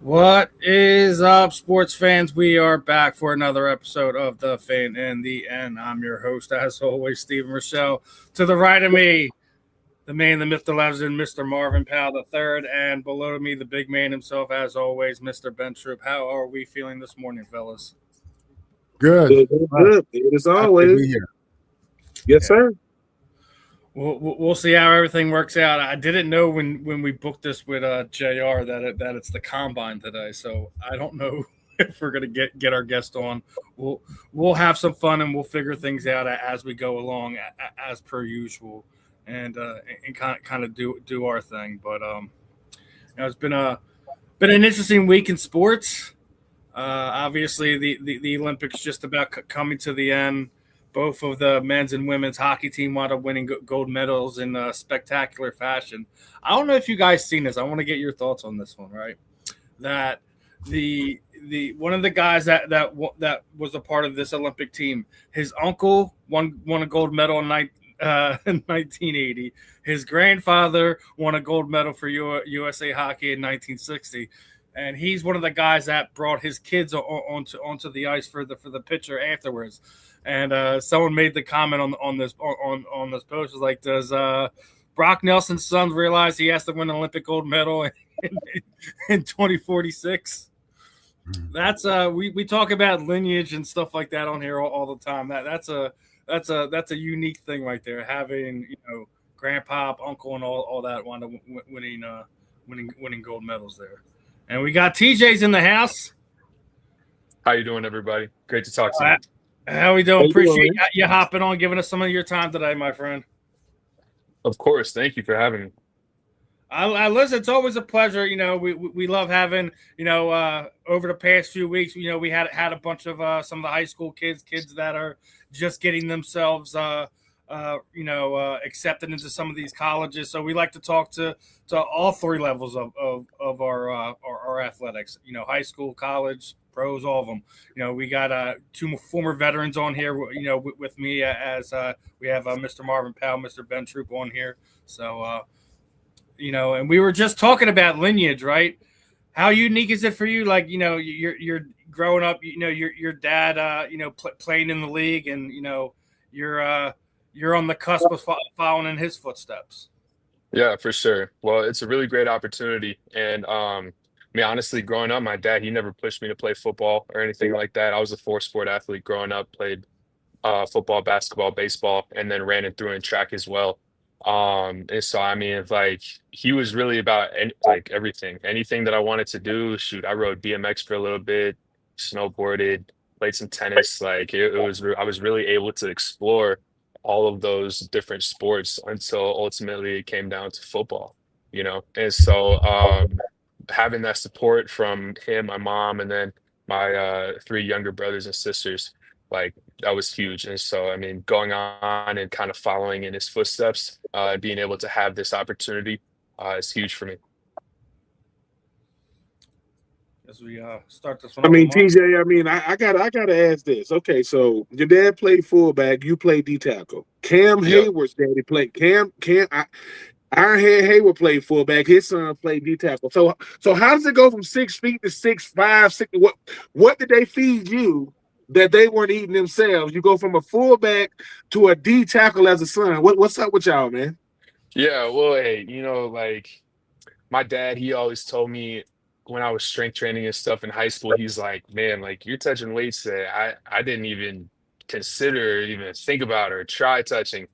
What is up, sports fans? We are back for another episode of The Fan and the End. I'm your host, as always, Stephen Rychel. To the right of me, the man, the myth, the legend, Mr. Marvin Powell III, and below me, the big man himself, as always, Mr. Ben Troupe. How are we feeling this morning, fellas? Good. Good as always. Yes, sir. We'll see how everything works out. I didn't know when we booked this with JR that it's the combine today, so I don't know if we're gonna get our guest on. We'll have some fun and we'll figure things out as we go along, as per usual, and kind of do our thing. But it's been an interesting week in sports. Obviously, the Olympics just about coming to the end. Both of the men's and women's hockey team wound up winning gold medals in spectacular fashion. I don't know if you guys seen this. I want to get your thoughts on this one, right? That the one of the guys that was a part of this Olympic team, his uncle won a gold medal in 1980. His grandfather won a gold medal for USA Hockey in 1960. And he's one of the guys that brought his kids onto the ice for the picture afterwards. And someone made the comment on this post, was like, does Brock Nelson's son realize he has to win an Olympic gold medal in 2046? That's we talk about lineage and stuff like that on here all the time. That's a unique thing right there, having grandpa, uncle, and all that wound up winning gold medals there. And we got TJ's in the house. How you doing, everybody? Great to talk to you. How we doing? Appreciate you hopping on, giving us some of your time today, my friend. Of course. Thank you for having me. I listen, it's always a pleasure. We love having, over the past few weeks, we had a bunch of some of the high school kids that are just getting themselves accepted into some of these colleges. So we like to talk to all three levels of our athletics, high school, college, pros, all of them. We got two former veterans on here, with me as we have Mr. Marvin Powell, Mr. Ben Troupe on here. So, and we were just talking about lineage, right? How unique is it for you? Like, you're growing up, your dad, playing in the league, and, you're on the cusp of following in his footsteps. Yeah, for sure. Well, it's a really great opportunity. And honestly, growing up, my dad, he never pushed me to play football or anything like that. I was a four-sport athlete growing up, played football, basketball, baseball, and then ran it through in track as well. And so, he was really about everything, anything that I wanted to do. Shoot, I rode BMX for a little bit, snowboarded, played some tennis. I was really able to explore all of those different sports until ultimately it came down to football, And so having that support from him, my mom, and then my three younger brothers and sisters, that was huge. And so, going on and kind of following in his footsteps, being able to have this opportunity is huge for me. As we start this one, TJ, I gotta ask this. Okay, so your dad played fullback, you played D tackle. Cam Hayward's daddy played Ironhead Hayward played fullback. His son played D tackle. So how does it go from 6 feet to 6'5", 6? What did they feed you that they weren't eating themselves? You go from a fullback to a D tackle as a son. What's up with y'all, man? Yeah, well, hey, my dad, he always told me when I was strength training and stuff in high school, he's like, man, you're touching weights that I didn't even consider, even think about or try touching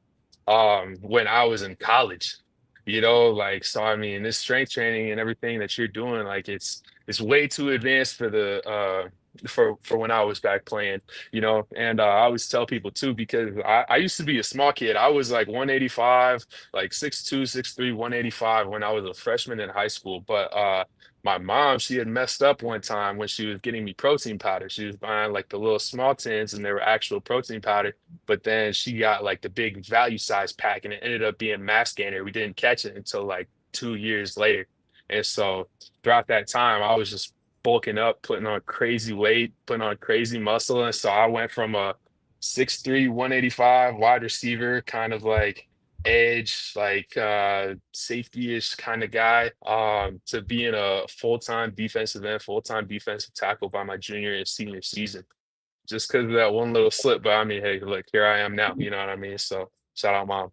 when I was in college. This strength training and everything that you're doing, it's way too advanced for the for when I was back playing, you know. And I always tell people too, because I used to be a small kid. I was like 185, like 6'2", 6'3", 185 when I was a freshman in high school. But my mom, she had messed up one time when she was getting me protein powder. She was buying like the little small tins and they were actual protein powder. But then she got like the big value size pack and it ended up being mass gainer. We didn't catch it until like 2 years later. And so throughout that time, I was just bulking up, putting on crazy weight, putting on crazy muscle. And so I went from a 6'3", 185 wide receiver, kind of like edge, like safety-ish kind of guy, to being a full-time defensive end, full-time defensive tackle by my junior and senior season. Just because of that one little slip. But I mean, hey, look, here I am now. You know what I mean? So shout out, mom.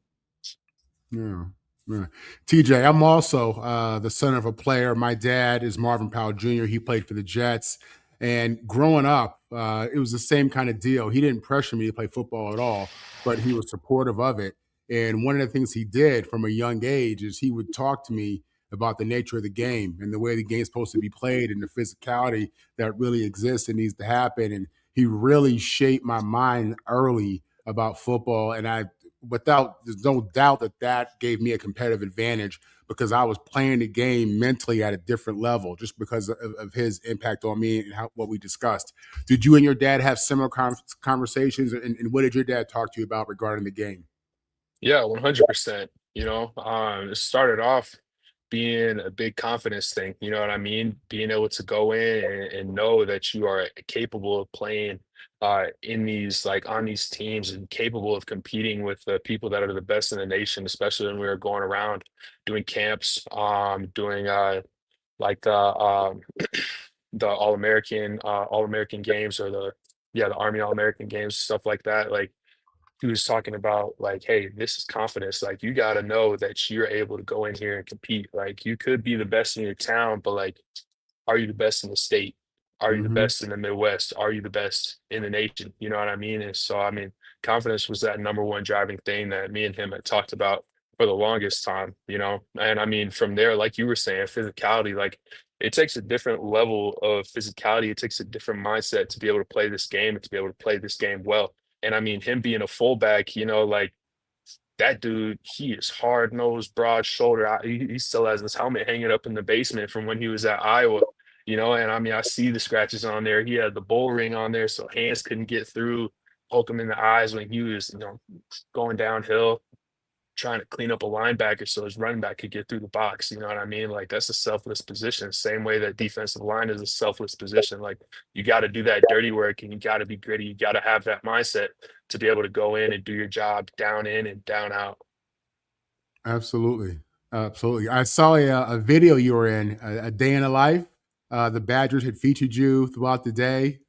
Yeah. Yeah. TJ, I'm also the son of a player. My dad is Marvin Powell Jr. He played for the Jets. And growing up, it was the same kind of deal. He didn't pressure me to play football at all, but he was supportive of it. And one of the things he did from a young age is he would talk to me about the nature of the game and the way the game's supposed to be played and the physicality that really exists and needs to happen. And he really shaped my mind early about football. And there's no doubt that gave me a competitive advantage because I was playing the game mentally at a different level just because of his impact on me and what we discussed. Did you and your dad have similar conversations? And what did your dad talk to you about regarding the game? Yeah, 100%. You know, it started off being a big confidence thing. You know what I mean? Being able to go in and know that you are capable of playing in these, like on these teams and capable of competing with the people that are the best in the nation, especially when we were going around doing camps, doing like the All American games or the Army All-American games, stuff like that. Like he was talking about like, hey, this is confidence. Like you got to know that you're able to go in here and compete. Like you could be the best in your town, but like, are you the best in the state? Are you the Mm-hmm. best in the Midwest? Are you the best in the nation? You know what I mean? And so, I mean, confidence was that number one driving thing that me and him had talked about for the longest time, you know? And I mean, from there, like you were saying, physicality, like it takes a different level of physicality. It takes a different mindset to be able to play this game and to be able to play this game well. And I mean, him being a fullback, you know, like that dude, he is hard nosed, broad shoulder. He still has this helmet hanging up in the basement from when he was at Iowa, you know. And I mean, I see the scratches on there. He had the bull ring on there, so hands couldn't get through, poke him in the eyes when he was, you know, going downhill trying to clean up a linebacker so his running back could get through the box. You know what I mean? Like that's a selfless position. Same way that defensive line is a selfless position. Like you got to do that dirty work and you got to be gritty. You got to have that mindset to be able to go in and do your job down in and down out. Absolutely. Absolutely. I saw a video you were in, a day in a life. The Badgers had featured you throughout the day.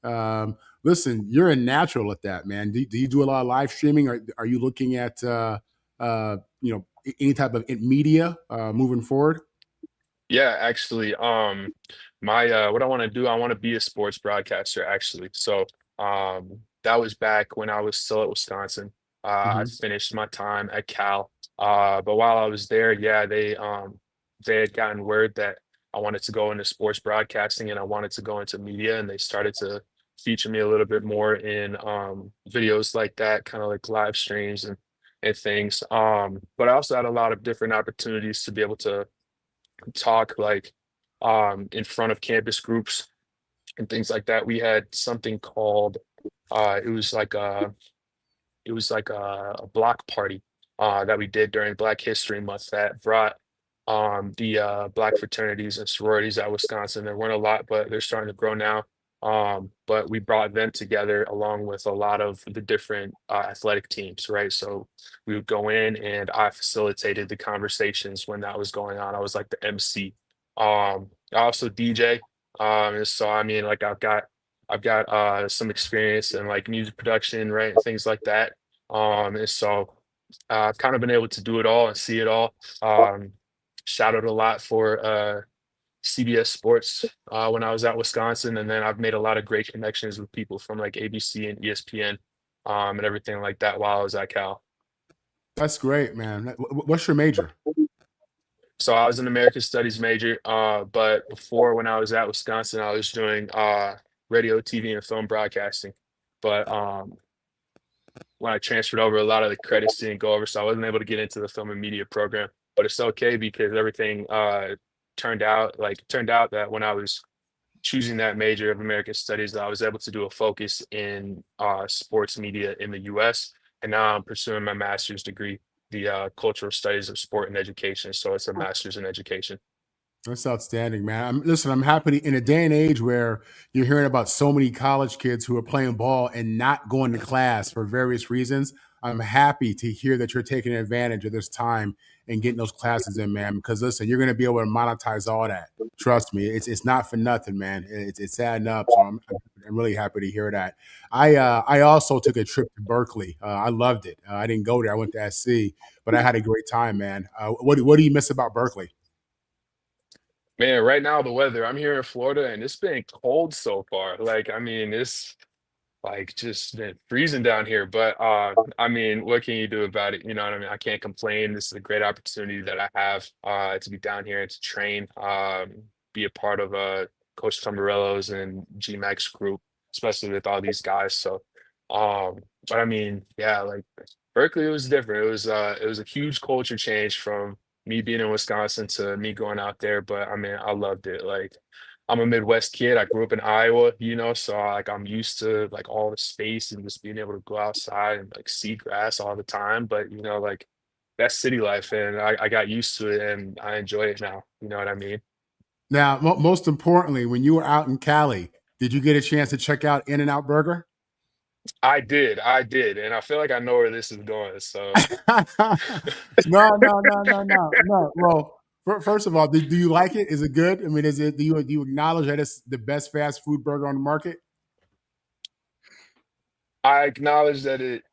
Listen, you're a natural at that, man. Do you do a lot of live streaming? Or are you looking at, any type of media moving forward? Yeah, actually, my what I want to do, I want to be a sports broadcaster actually. So, that was back when I was still at Wisconsin. I Hmm. finished my time at Cal. But while I was there, yeah, they had gotten word that I wanted to go into sports broadcasting and I wanted to go into media, and they started to feature me a little bit more in videos like that, kind of like live streams and things. But I also had a lot of different opportunities to be able to talk like in front of campus groups and things like that. We had something called it was like a block party that we did during Black History Month that brought the black fraternities and sororities at Wisconsin. There weren't a lot, but they're starting to grow now. But we brought them together along with a lot of the different athletic teams, right? So we would go in and I facilitated the conversations when that was going on. I was like the MC. I also DJ. And so I mean, like I've got some experience in like music production, right? And things like that. And so I've kind of been able to do it all and see it all. Shadowed a lot for CBS Sports when I was at Wisconsin, and then I've made a lot of great connections with people from like ABC and ESPN and everything like that while I was at Cal. That's great, man. What's your major? So I was an American Studies major, but before when I was at Wisconsin, I was doing radio, TV, and film broadcasting. But when I transferred over, a lot of the credits didn't go over, so I wasn't able to get into the film and media program. But it's okay because everything turned out that when I was choosing that major of American Studies, I was able to do a focus in sports media in the U.S. And now I'm pursuing my master's degree, the cultural studies of sport and education. So it's a master's in education. That's outstanding, man. Listen, I'm happy in a day and age where you're hearing about so many college kids who are playing ball and not going to class for various reasons. I'm happy to hear that you're taking advantage of this time and getting those classes in, man, because listen, you're going to be able to monetize all that. Trust me, it's not for nothing, man. It's adding up. So I'm really happy to hear that. I also took a trip to Berkeley. I loved it. I didn't go there. I went to SC, but I had a great time, man. What do you miss about Berkeley? Man, right now the weather, I'm here in Florida and it's been cold so far. Like, I mean, it's like just been freezing down here. But I mean, what can you do about it? You know what I mean? I can't complain. This is a great opportunity that I have to be down here and to train, be a part of Coach Tomarello's and GMAC's group, especially with all these guys. So, but I mean, yeah, like Berkeley was different. It was a huge culture change from me being in Wisconsin to me going out there. But I mean, I loved it. Like, I'm a Midwest kid. I grew up in Iowa, you know, so like I'm used to like all the space and just being able to go outside and like see grass all the time. But you know, like that's city life, and I got used to it, and I enjoy it now. You know what I mean? Now, most importantly, when you were out in Cali, did you get a chance to check out In-N-Out Burger? I did, and I feel like I know where this is going. So No. Well, first of all, do you like it? Is it good? I mean, do you acknowledge that it's the best fast food burger on the market? I acknowledge that it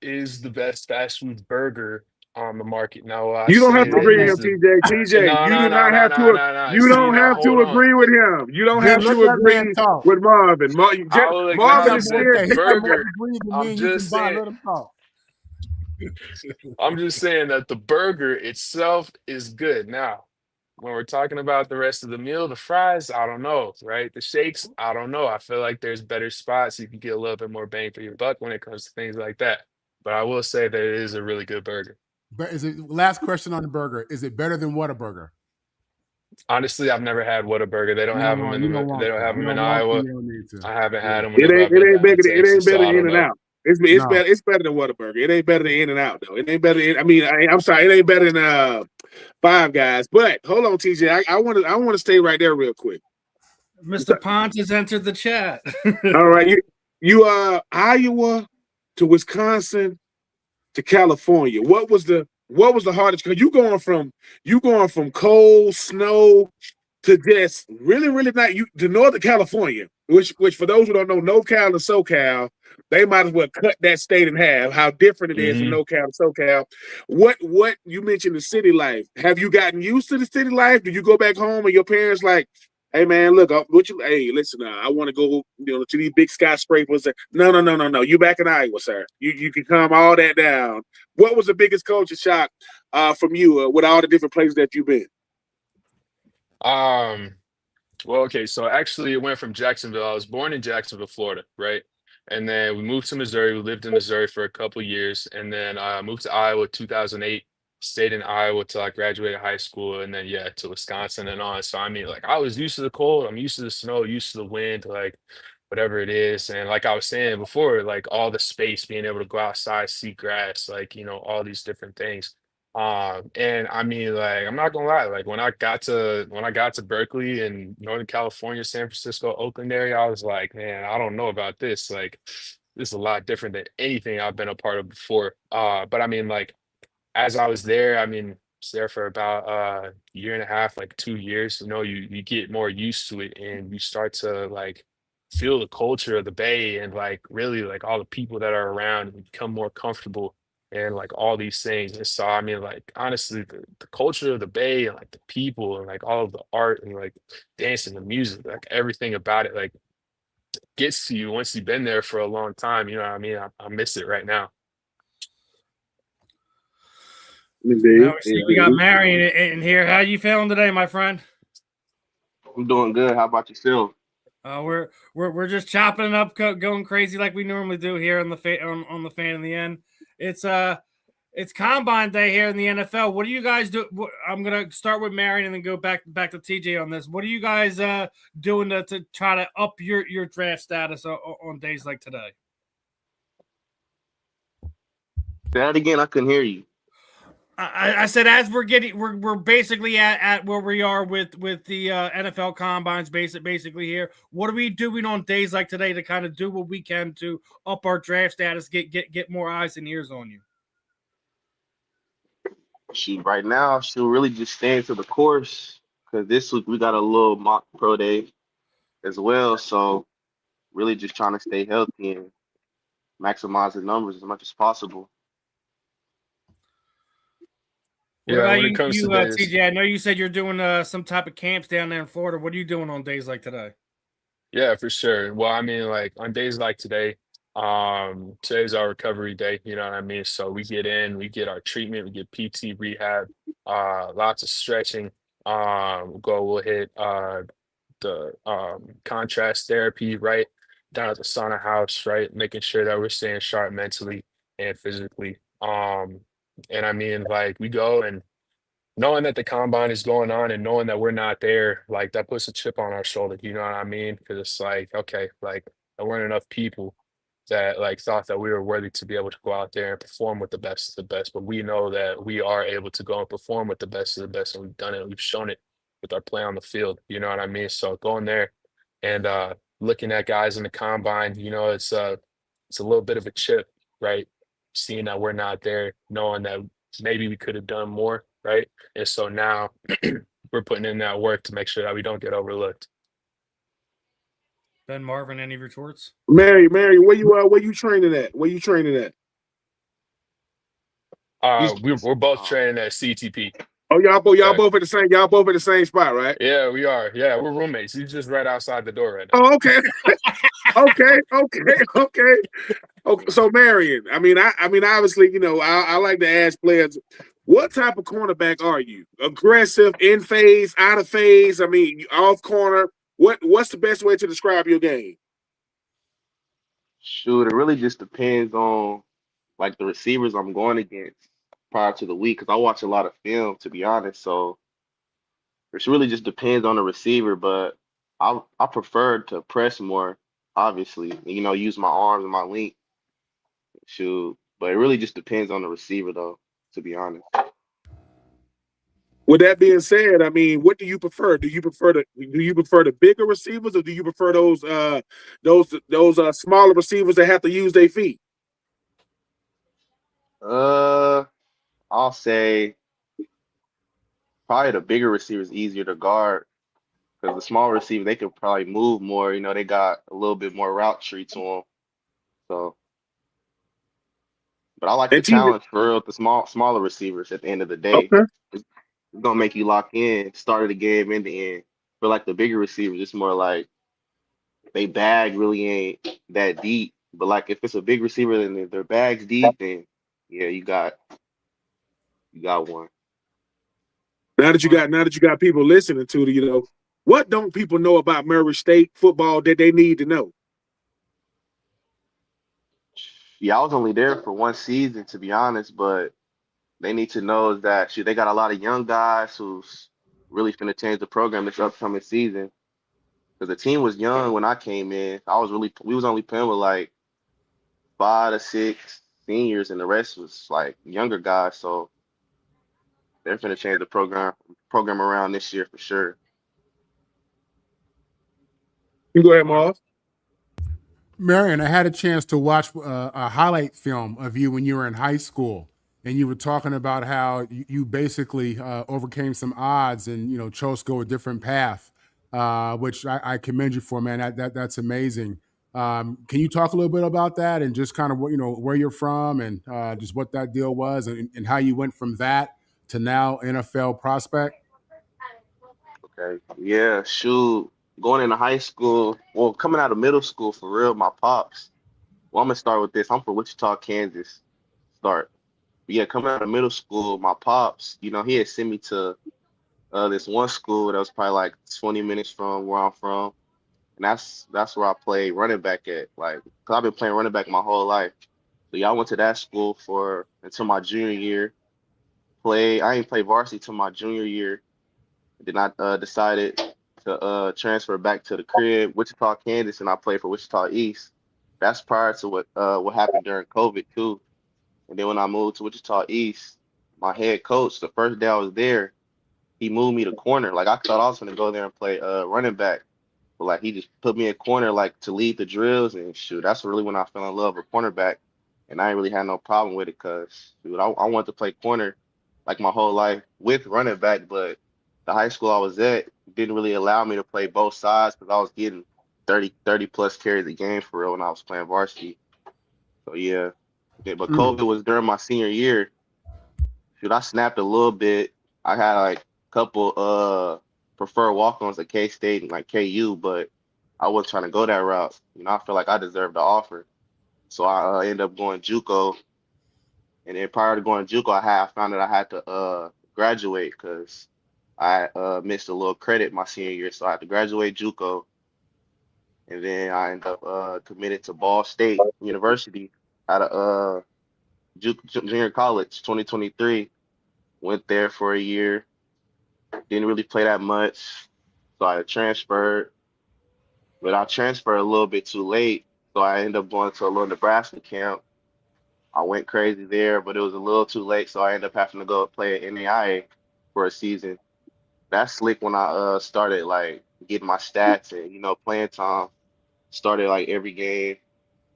is the best fast food burger on the market. Now, I You don't have say to No, it agree with is him, the TJ. TJ, no, you no, do no, not no, have no, to. no, no. You See, don't now have hold to on. agree with him. You don't then have let to that man agree talk. with Marvin. I will He Marvin got is acknowledge more. that the scared. He got more burger. degrees than me I'm and you just combined. saying. Let him talk. I'm just saying that the burger itself is good. Now, when we're talking about the rest of the meal, the fries, I don't know, right? The shakes, I don't know. I feel like there's better spots you can get a little bit more bang for your buck when it comes to things like that. But I will say that it is a really good burger. But last question on the burger? Is it better than Whataburger? Honestly, I've never had Whataburger. They don't have them No, in you don't they want don't to. have You them in don't want to. Iowa. You don't need to. I haven't had Yeah. them whenever I've been down in It ain't Texas, better so than I don't In-N-Out. know. No. It's better than Whataburger. It ain't better than In-N-Out though. It ain't better than, I'm sorry, it ain't better than Five Guys. But hold on, TJ. I want to stay right there real quick. Mr. Ponds has entered the chat. All right, you Iowa to Wisconsin to California. What was the hardest? Because you going from cold snow to just really not you to Northern California, which for those who don't know, NorCal and SoCal, they might as well cut that state in half. How different it is from hmm NorCal and SoCal. What you mentioned the city life? Have you gotten used to the city life? Do you go back home and your parents like, hey man, look, hey, listen, I want to go, to these big skyscrapers. No. You back in Iowa, sir. You can calm all that down. What was the biggest culture shock from you with all the different places that you've been? Um, well, okay, so actually it went from Jacksonville. I was born in Jacksonville, Florida, right? And then we moved to Missouri. We lived in Missouri for a couple years, and then I moved to Iowa 2008. Stayed in Iowa till I graduated high school, and then yeah, to Wisconsin and on. So I mean, like I was used to the cold. I'm used to the snow, used to the wind, like whatever it is. And like I was saying before, like all the space, being able to go outside, see grass, like all these different things. And I mean, like, I'm not gonna lie, like when I got to Berkeley and Northern California, San Francisco, Oakland area, I was like, man, I don't know about this. Like, this is a lot different than anything I've been a part of before. But I mean, like, as I was there, I mean, I was there for about a year and a half, like 2 years. You get more used to it and you start to like feel the culture of the Bay and like really like all the people that are around and you become more comfortable and like all these things. And so I mean, like honestly, the culture of the Bay and like the people and like all of the art and like dance and the music, like everything about it, like gets to you once you've been there for a long time. You know what I mean? I miss it right now. Now we see we got Indeed. Marion in here. How you feeling today, my friend? I'm doing good. How about yourself? We're just chopping it up, going crazy like we normally do here on the on the fan in the end. It's combine day here in the NFL. What do you guys do? I'm gonna start with Marion and then go back to TJ on this. What are you guys doing to try to up your draft status on days like today? Say that again. I couldn't hear you. I said as we're basically at where we are with the NFL combines basically here. What are we doing on days like today to kind of do what we can to up our draft status, get more eyes and ears on you? Right now, she'll really just staying to the course because this week we got a little mock pro day as well. So really just trying to stay healthy and maximize the numbers as much as possible. What about when it comes to days? TJ, I know you said you're doing some type of camps down there in Florida. What are you doing on days like today? Yeah, for sure. Well, I mean, like on days like today, today's our recovery day, you know what I mean? So we get in, we get our treatment, we get PT rehab, lots of stretching. We'll hit the contrast therapy, right? Down at the sauna house, right? Making sure that we're staying sharp mentally and physically. And I mean, like we go and knowing that the combine is going on and knowing that we're not there, like that puts a chip on our shoulder, you know what I mean? Because it's like, okay, like there weren't enough people that like thought that we were worthy to be able to go out there and perform with the best of the best. But we know that we are able to go and perform with the best of the best, and we've done it. We've shown it with our play on the field, you know what I mean? So going there and looking at guys in the combine, you know, it's a little bit of a chip, right? Seeing that we're not there, knowing that maybe we could have done more, right? And so now we're putting in that work to make sure that we don't get overlooked. Ben, Marvin, any retorts? Mary, where you training at? Where you training at? We're both training at CTP. Oh, y'all both at the same spot, right? Yeah, we are. Yeah, we're roommates. He's just right outside the door right now. Oh, okay. Okay. So Marion, I mean, obviously, you know, I like to ask players, what type of cornerback are you? Aggressive, in phase, out of phase? I mean, off corner. What's the best way to describe your game? Shoot, it really just depends on like the receivers I'm going against prior to the week because I watch a lot of film, to be honest. So it really just depends on the receiver, but I prefer to press more, obviously, you know, use my arms and my length. Shoot, but it really just depends on the receiver, though, to be honest. With that being said, I mean, what do you prefer? Do you prefer the bigger receivers, or do you prefer those smaller receivers that have to use their feet? I'll say probably the bigger receiver is easier to guard because the small receiver they can probably move more. You know, they got a little bit more route tree to them. So, but I like the challenge for real with the smaller receivers at the end of the day. Okay. It's gonna make you lock in, start of the game and the end. For like the bigger receivers, it's more like they bag really ain't that deep. But like if it's a big receiver and their bag's deep, then yeah, you got one. Now that you got people listening to you know, what don't people know about Murray State football that they need to know? Yeah, I was only there for one season, to be honest, but they need to know is that they got a lot of young guys who's really finna change the program this upcoming season. Because the team was young when I came in. We was only playing with like 5 to 6 seniors, and the rest was like younger guys. So they're finna change the program around this year for sure. You go ahead, Marv. Marion, I had a chance to watch a highlight film of you when you were in high school, and you were talking about how you basically overcame some odds and, you know, chose to go a different path, which I commend you for, man. That's amazing. Can you talk a little bit about that and just kind of what, you know, where you're from and just what that deal was and how you went from that to now NFL prospect? Okay. Yeah, shoot. Going into high school, well, coming out of middle school for real, my pops. Well, I'm gonna start with this. I'm from Wichita, Kansas. But yeah, coming out of middle school, my pops, you know, he had sent me to this one school that was probably like 20 minutes from where I'm from. and that's where I played running back at. Like, cause I've been playing running back my whole life. So yeah, I went to that school for until my junior year. I ain't played varsity till my junior year. Then I decided to transfer back to the crib, Wichita, Kansas, and I played for Wichita East. That's prior to what happened during COVID too. And then when I moved to Wichita East, my head coach, the first day I was there, he moved me to corner. Like I thought I was gonna go there and play running back. But like he just put me in corner like to lead the drills and shoot. That's really when I fell in love with cornerback. And I ain't really had no problem with it because I wanted to play corner like my whole life with running back, but the high school I was at didn't really allow me to play both sides because I was getting 30 plus carries a game for real when I was playing varsity. So yeah. But COVID was during my senior year. Shoot, I snapped a little bit. I had like a couple preferred walk-ons at K-State and like KU, but I wasn't trying to go that route. I feel like I deserved the offer. So I ended up going JUCO. And then prior to going JUCO, I found that I had to graduate because I missed a little credit my senior year. So I had to graduate JUCO. And then I ended up committed to Ball State University out of junior college, 2023. Went there for a year. Didn't really play that much. So I transferred. But I transferred a little bit too late. So I ended up going to a little Nebraska camp. I went crazy there, but it was a little too late. So I ended up having to go play at NAIA for a season. That's slick when I started like getting my stats and, playing time. Started like every game,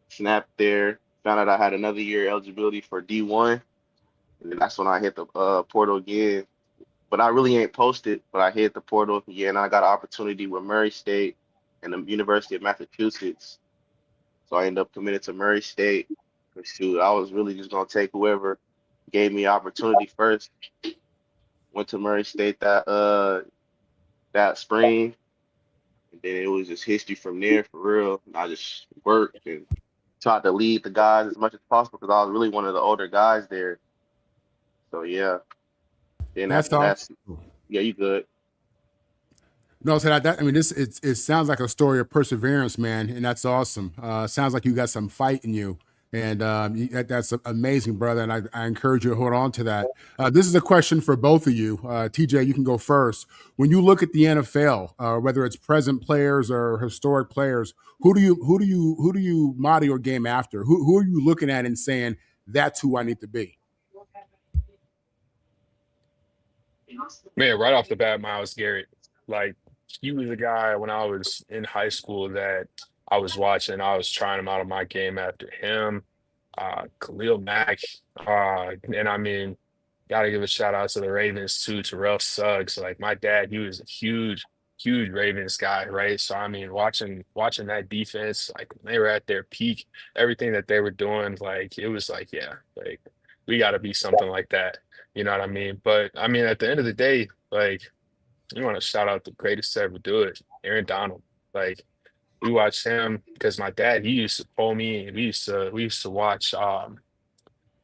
snapped there, found out I had another year eligibility for D-1. And then that's when I hit the portal again. But I really ain't posted, but I hit the portal again. And I got an opportunity with Murray State and the University of Massachusetts. So I ended up committed to Murray State. But shoot, I was really just going to take whoever gave me opportunity first. Went to Murray State that spring. And then it was just history from there for real. And I just worked and tried to lead the guys as much as possible because I was really one of the older guys there. So yeah. Then after that, yeah, you good. No, so it sounds like a story of perseverance, man, and that's awesome. Sounds like you got some fight in you, and that's amazing, brother. And I encourage you to hold on to that. This is a question for both of you. TJ, you can go first. When you look at the NFL, whether it's present players or historic players, who do you model your game after? Who are you looking at and saying that's who I need to be? Man, right off the bat, Myles Garrett. Like, he was a guy when I was in high school that I was watching. I was trying him out of my game after him. Khalil Mack. And I mean, gotta give a shout out to the Ravens too, Terrell Suggs. Like my dad, he was a huge Ravens guy, right? So I mean, watching that defense, like when they were at their peak, everything that they were doing, like it was like, yeah, like we gotta be something like that. You know what I mean? But I mean, at the end of the day, like you want to shout out the greatest to ever do it, Aaron Donald. Like we watched him because my dad, he used to pull me and we used to watch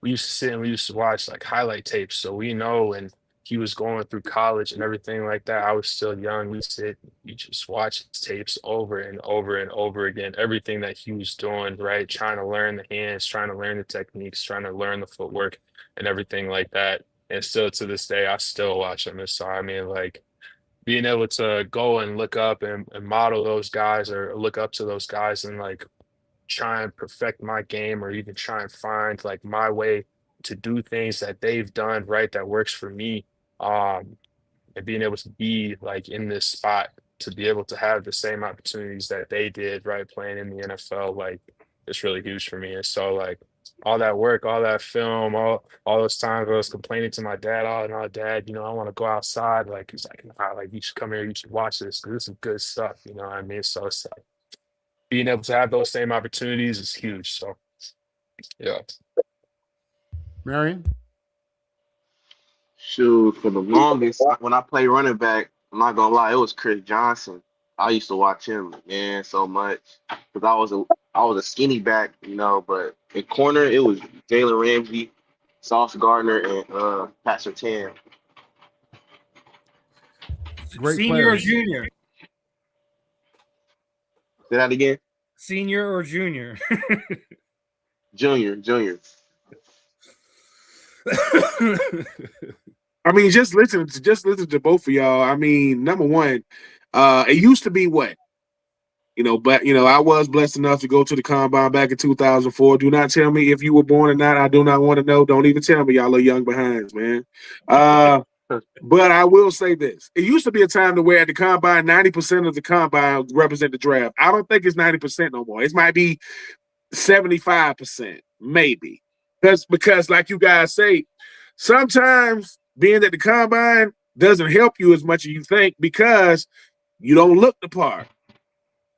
we used to sit and we used to watch like highlight tapes. So we know when he was going through college and everything like that. I was still young. We sit, you just watch his tapes over and over and over again. Everything that he was doing, right? Trying to learn the hands, trying to learn the techniques, trying to learn the footwork and everything like that. And still to this day, I still watch him. And so I mean, like being able to go and look up and model those guys or look up to those guys and like try and perfect my game or even try and find like my way to do things that they've done right that works for me, and being able to be like in this spot to be able to have the same opportunities that they did right playing in the NFL, like it's really huge for me. And so like all that work, all that film, all those times I was complaining to my dad, oh no, dad, I want to go outside. Like he's like, nah, like you should come here, you should watch this because it's some good stuff, you know what I mean? So it's like being able to have those same opportunities is huge. So, yeah. Marion? Shoot, for the longest, when I play running back, I'm not gonna lie, it was Chris Johnson. I used to watch him, man, so much because I was a skinny back, but in corner it was Jalen Ramsey, Sauce Gardner, and Pat Surtain. Great Senior players. or junior? Say that again. Senior or junior? Junior. I mean, just listen to both of y'all. I mean, number one, it used to be what? But I was blessed enough to go to the combine back in 2004. Do not tell me if you were born or not. I do not want to know. Don't even tell me, y'all are young behinds, man. But I will say this. It used to be a time to where at the combine, 90% of the combine represent the draft. I don't think it's 90% no more. It might be 75%, maybe. Because like you guys say, sometimes being at the combine doesn't help you as much as you think because you don't look the part.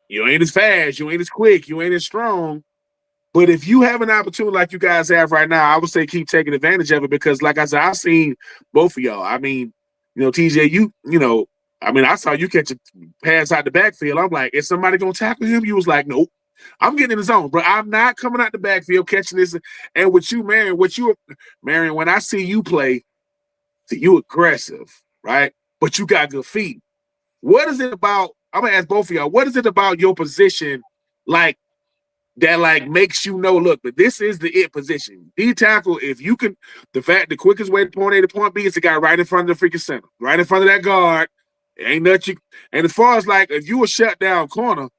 You ain't as fast, you ain't as quick, you ain't as strong. But if you have an opportunity like you guys have right now, I would say keep taking advantage of it because, like I said, I've seen both of y'all. I mean, TJ, I saw you catch a pass out the backfield. I'm like, is somebody going to tackle him? You was like, nope. I'm getting in the zone, bro. I'm not coming out the backfield catching this. And with you, Marion, when I see you play, you aggressive, right? But you got good feet. What is it about? I'm gonna ask both of y'all. What is it about your position, that makes you know? Look, but this is the it position. D tackle. If you can, the quickest way to point A to point B is the guy right in front of the freaking center, right in front of that guard. It ain't nothing. And as far as if you a shut down corner,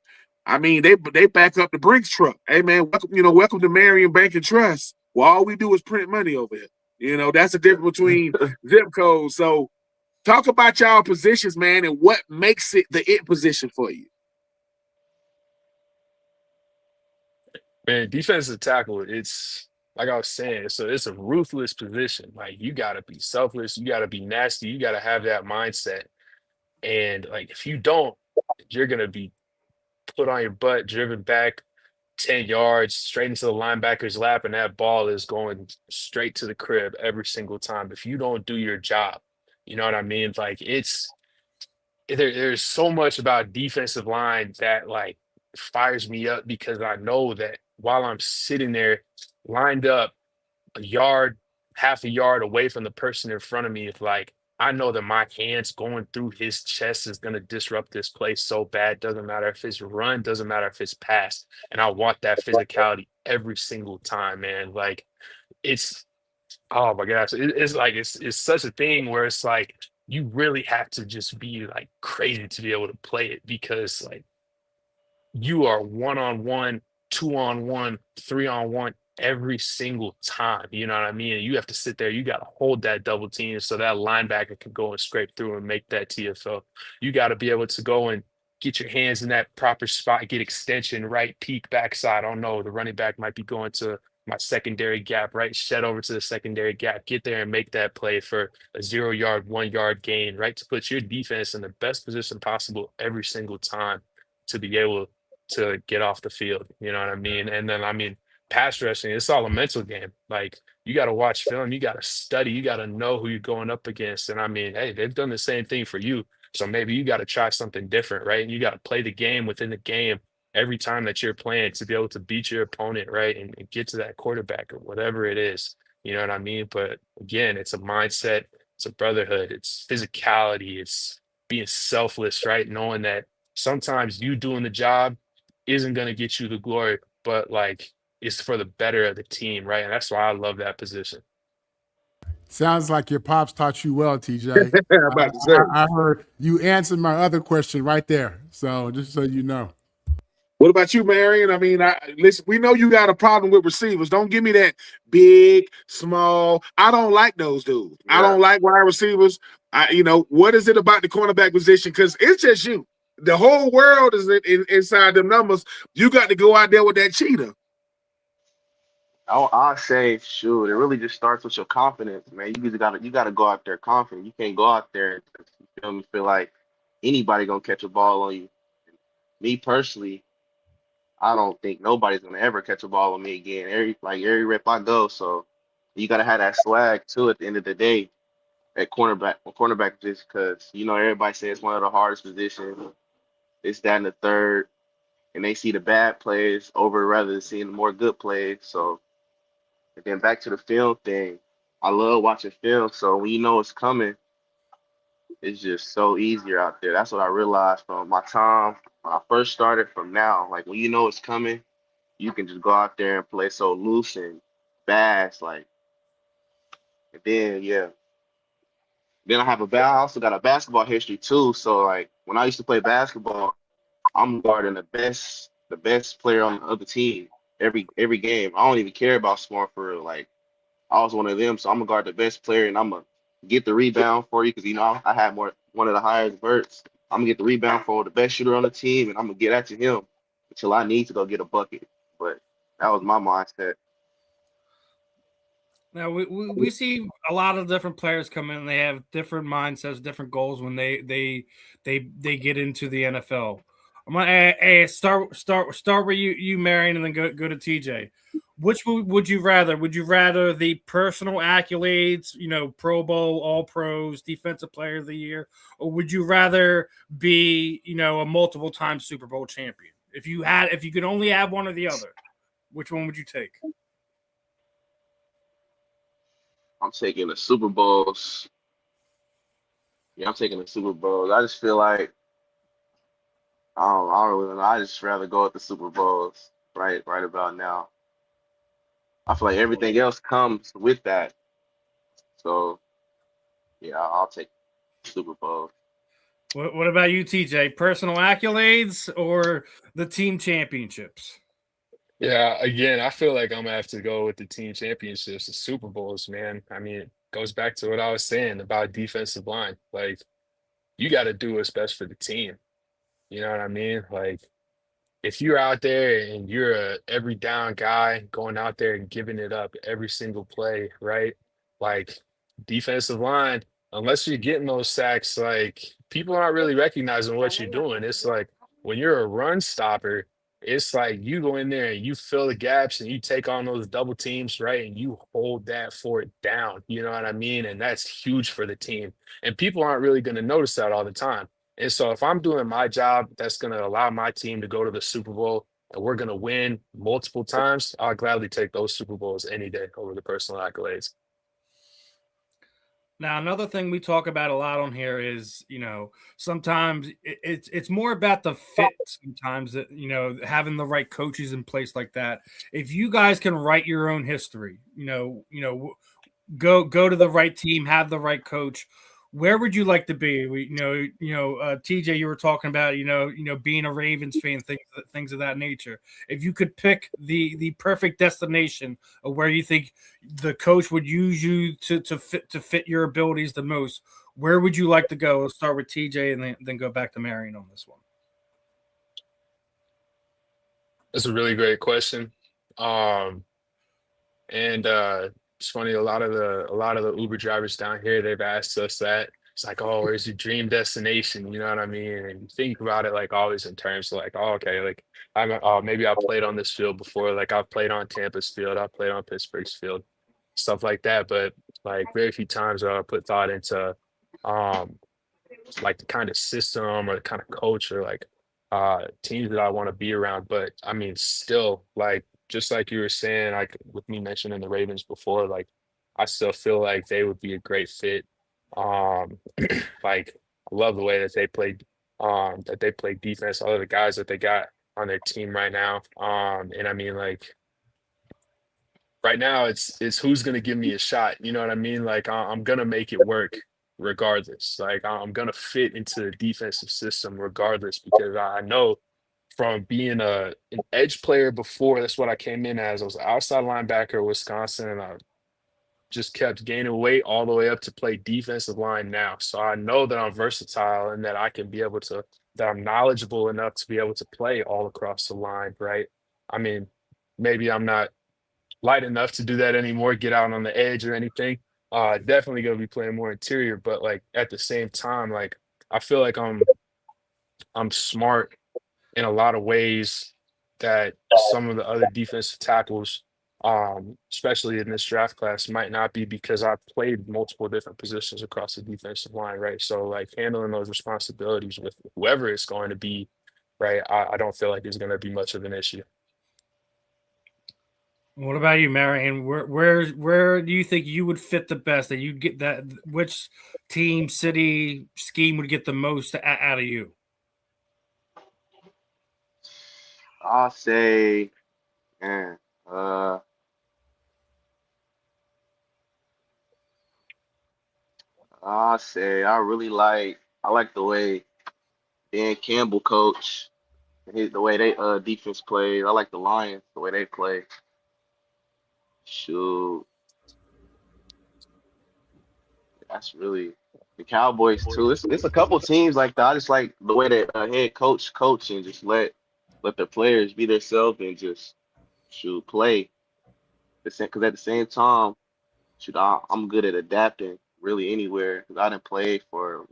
I mean they back up the Brinks truck. Hey man, welcome to Marion Bank and Trust. Well, all we do is print money over here. That's the difference between zip codes. So. Talk about y'all positions, man, and what makes it the it position for you. Man, defensive tackle, it's like I was saying, it's a ruthless position. Like you gotta be selfless, you gotta be nasty, you gotta have that mindset. And if you don't, you're gonna be put on your butt, driven back 10 yards, straight into the linebacker's lap, and that ball is going straight to the crib every single time. If you don't do your job, you know what I mean? There's so much about defensive line that fires me up because I know that while I'm sitting there lined up a yard, half a yard away from the person in front of me, it's I know that my hands going through his chest is going to disrupt this play so bad. Doesn't matter if it's run, doesn't matter if it's pass. And I want that physicality every single time, man. It's oh my gosh, it's such a thing where it's you really have to just be crazy to be able to play it because you are 1-on-1, 2-on-1, 3-on-1 every single time. You know what I mean? And you have to sit there. You got to hold that double team so that linebacker can go and scrape through and make that TFL. You got to be able to go and get your hands in that proper spot, get extension, right peak backside. Oh no, the running back might be going to my secondary gap, right? Shed over to the secondary gap, get there and make that play for a 0-yard, 1-yard gain, right? To put your defense in the best position possible every single time to be able to get off the field. You know what I mean? And then, pass rushing, it's all a mental game. You got to watch film, you got to study, you got to know who you're going up against. And hey, they've done the same thing for you. So maybe you got to try something different, right? And you got to play the game within the game every time that you're playing to be able to beat your opponent, right? And get to that quarterback or whatever it is. You know what I mean? But again, it's a mindset, it's a brotherhood, it's physicality, it's being selfless, right? Knowing that sometimes you doing the job isn't going to get you the glory, but it's for the better of the team, right? And that's why I love that position. Sounds like your pops taught you well, TJ. I'm about to say. I heard you answered my other question right there. So just so you know. What about you, Marion? I mean, listen, we know you got a problem with receivers. Don't give me that big, small. I don't like those dudes. Yeah. I don't like wide receivers. What is it about the cornerback position? Because it's just you. The whole world is inside them numbers. You got to go out there with that cheetah. I'll say, shoot, it really just starts with your confidence, man. You gotta go out there confident. You can't go out there and feel like anybody gonna catch a ball on you. Me personally, I don't think nobody's gonna ever catch a ball on me again. Every rep I go, so you gotta have that swag too. At the end of the day, at cornerback position, because everybody says it's one of the hardest positions. It's that and the third, and they see the bad plays over rather than seeing the more good plays. So, and then back to the film thing. I love watching film, so when you know it's coming, it's just so easier out there. That's what I realized from my time when I first started from now. Like when you know it's coming, you can just go out there and play so loose and fast. Like, and then yeah. Then I also got a basketball history too. So like when I used to play basketball, I'm guarding the best player on the other team every game. I don't even care about scoring for real. Like I was one of them, so I'm gonna guard the best player and I'm gonna get the rebound for you because you know I had one of the highest verts. I'm gonna get the rebound for the best shooter on the team and I'm gonna get at to him until I need to go get a bucket. But that was my mindset. Now we see a lot of different players come in. And they have different mindsets, different goals when they get into the NFL. I'm gonna start with you, Marion, and then go to TJ. Which would you rather? Would you rather the personal accolades, Pro Bowl, All Pros, Defensive Player of the Year, or would you rather be, a multiple time Super Bowl champion? If you could only have one or the other, which one would you take? I'm taking the Super Bowls. Yeah, I'm taking the Super Bowls. I just feel like I don't really know. I just rather go with the Super Bowls right about now. I feel like everything else comes with that. So yeah, I'll take Super Bowl. What about you, TJ? Personal accolades or the team championships? Yeah, again, I feel like I'm gonna have to go with the team championships, the Super Bowls, man. I mean, it goes back to what I was saying about defensive line. Like, you got to do what's best for the team. You know what I mean? Like, if you're out there and you're a every down guy going out there and giving it up every single play, right? Like defensive line, unless you're getting those sacks, like people aren't really recognizing what you're doing. It's like when you're a run stopper, it's like you go in there and you fill the gaps and you take on those double teams, right? And you hold that for it down. You know what I mean? And that's huge for the team. And people aren't really going to notice that all the time. And so if I'm doing my job, that's going to allow my team to go to the Super Bowl and we're going to win multiple times, I'll gladly take those Super Bowls any day over the personal accolades. Now, another thing we talk about a lot on here is, sometimes it's more about the fit. Sometimes that having the right coaches in place like that. If you guys can write your own history, go to the right team, have the right coach. Where would you like to be? TJ, you were talking about, being a Ravens fan, things of that nature. If you could pick the perfect destination of where you think the coach would use you to fit your abilities the most, where would you like to go? We'll start with TJ and then go back to Marion on this one. That's a really great question. And it's funny, a lot of the Uber drivers down here, they've asked us that. It's like, oh, where's your dream destination? You know what I mean? And you think about it like always in terms of like, oh, okay, like maybe I played on this field before, like I've played on Tampa's field, I've played on Pittsburgh's field, stuff like that. But like very few times I put thought into um like the kind of system or the kind of coach or like teams that I want to be around. But I mean, still, like just like you were saying, like with me mentioning the Ravens before, like I still feel like they would be a great fit. Um, like I love the way that they play defense. All of the guys that they got on their team right now. And I mean, like right now, it's who's gonna give me a shot. You know what I mean? Like I'm gonna make it work regardless. Like I'm gonna fit into the defensive system regardless because I know from being an edge player before, that's what I came in as. I was an outside linebacker at Wisconsin, and I just kept gaining weight all the way up to play defensive line now. So I know that I'm versatile and that I can be able to, that I'm knowledgeable enough to be able to play all across the line, right? I mean, maybe I'm not light enough to do that anymore, get out on the edge or anything. Definitely gonna be playing more interior, but like at the same time, like I feel like I'm smart in a lot of ways that some of the other defensive tackles, especially in this draft class, might not be because I've played multiple different positions across the defensive line, right? So like handling those responsibilities with whoever it's going to be, right? I don't feel like it's going to be much of an issue. What about you, Marion? Where do you think you would fit the best? That you'd get that? Which team, city, scheme would get the most out of you? I'll say, man, I'll say I like the way Dan Campbell coach, the way they defense plays. I like the Lions, the way they play. Shoot, that's really the Cowboys too. It's a couple teams like that. I just like the way that head coach and just let the players be themselves and just shoot play. Because at the same time, shoot, I'm good at adapting really anywhere. Because I didn't play for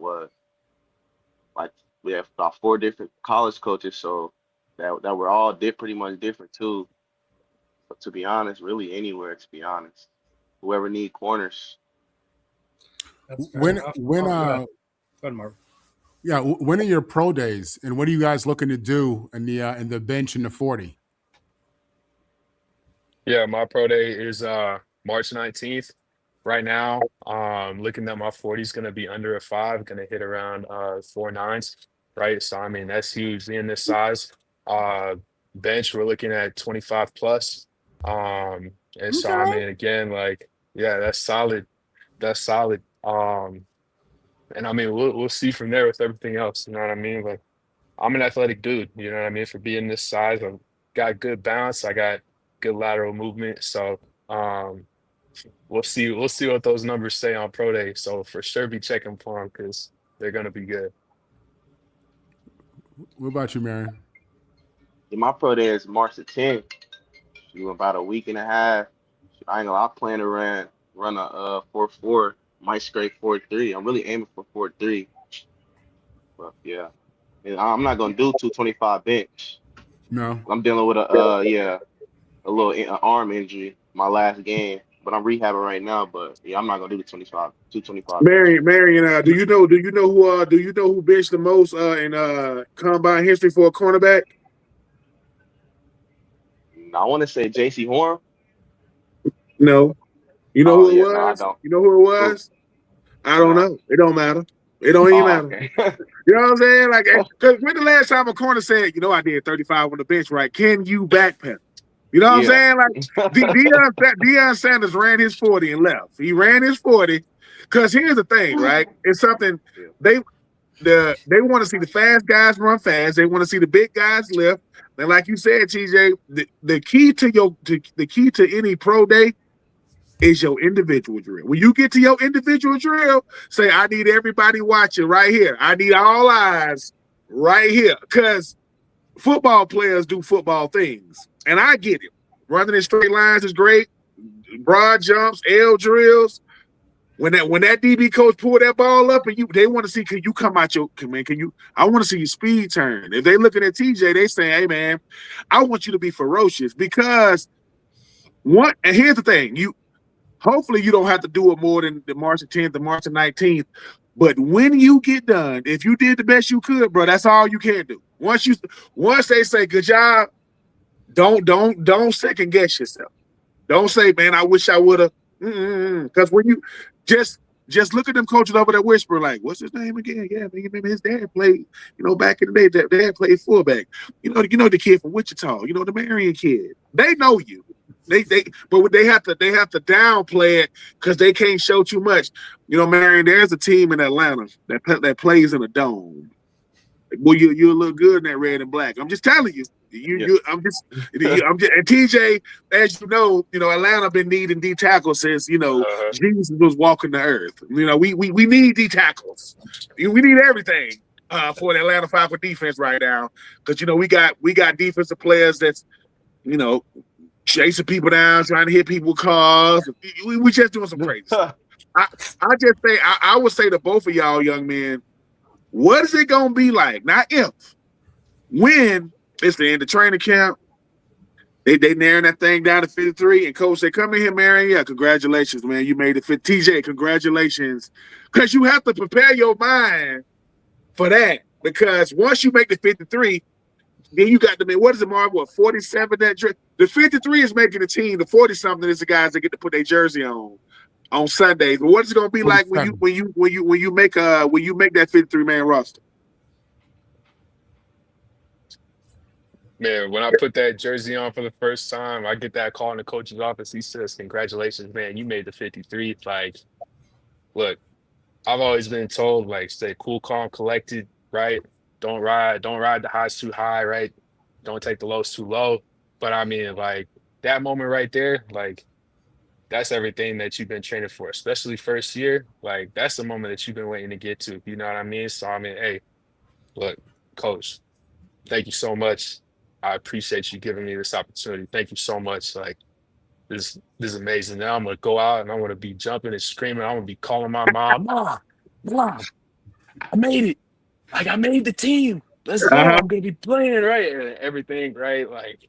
like we have about 4 different college coaches, so that were all pretty much different too. But to be honest, really anywhere. To be honest, whoever need corners. That's fair When enough. when Go ahead, Marvin. yeah, when are your pro days, and what are you guys looking to do in the bench in the 40? Yeah, my pro day is March 19th. Right now, looking at my 40 is gonna be under a 5, gonna hit around 4.9s, right? So I mean that's huge being this size. Uh Bench, we're looking at 25 plus. And so I Okay. mean again, like, yeah, that's solid. That's solid. And I mean we'll see from there with everything else, you know what I mean? Like I'm an athletic dude, you know what I mean? For being this size, I've got good balance, I got good lateral movement. So we'll see what those numbers say on pro day. So for sure be checking for them because they're gonna be good. What about you, Marion? Yeah, my pro day is March the 10th. Shoot, about a week and a half. I ain't gonna. I plan to run a 4.4, might scrape 4.3. I'm really aiming for 4.3. But yeah, and I'm not gonna do 225 bench. No. I'm dealing with a little arm injury my last game, but I'm rehabbing right now. But yeah, I'm not gonna do the 225 bench. Marion, do you know who benched the most in combine history for a cornerback? I want to say J.C. Horn. No. You know Oh who it yeah, no, I was? don't. You know who it Who? was? I don't No. know. It don't matter. It don't even Oh, matter. okay. You know what I'm saying? Like, because when the last time a corner said, I did 35 on the bench, right? Can you backpedal? You know what I'm Yeah. saying? Like, Deion Sanders ran his 40 and left. He ran his 40 because here's the thing, right? It's something they want to see the fast guys run fast. They want to see the big guys lift. And like you said, TJ, the key to any pro day is your individual drill. When you get to your individual drill, say, I need everybody watching right here. I need all eyes right here. Because football players do football things. And I get it. Running in straight lines is great. Broad jumps, L drills. When that DB coach pull that ball up and they want to see, can you come out I want to see your speed turn. If they looking at TJ, they say, hey man, I want you to be ferocious because and here's the thing, hopefully you don't have to do it more than the March 10th, the March 19th. But when you get done, if you did the best you could, bro, that's all you can do. Once they say good job, don't second guess yourself. Don't say, man, I wish I would have. Because when you just look at them coaches over there whispering, like, what's his name again? Yeah, man, remember his dad played, back in the day, dad played fullback. The kid from Wichita, the Marion kid. They know you. But they have to downplay it because they can't show too much. Marion, there's a team in Atlanta that plays in a dome. Boy, you look good in that red and black. I'm just telling you. I'm just, and TJ, as you know, Atlanta been needing D tackles since Jesus was walking the earth. We need D tackles. We need everything for the Atlanta Falcons defense right now because we got defensive players that's chasing people down, trying to hit people with cars. We just doing some crazy stuff. I would say to both of y'all young men, what is it gonna be like? Not if, when it's the end of training camp. They narrowing that thing down to 53, and coach said, "Come in here, Marion. Yeah, congratulations, man. You made it fit. TJ, congratulations." Because you have to prepare your mind for that. Because once you make the 53, Then you got what is it, Marvin? What, 47? The 53 is making the team. The 40-something is the guys that get to put their jersey on Sundays. But what is it going to be like when you make that 53-man roster? Man, when I put that jersey on for the first time, I get that call in the coach's office. He says, "Congratulations, man, you made the 53." Like, look, I've always been told, like, stay cool, calm, collected, right? Don't ride the highs too high, right? Don't take the lows too low. But I mean, like, that moment right there, like, that's everything that you've been training for, especially first year. Like, that's the moment that you've been waiting to get to. You know what I mean? So I mean, hey, look, coach, thank you so much. I appreciate you giving me this opportunity. Thank you so much. Like, this is amazing. Now I'm gonna go out and I'm gonna be jumping and screaming. I'm gonna be calling my mom, Mom, I made it. Like, I made the team. Let's go. I'm gonna be playing, right? And everything, right? Like,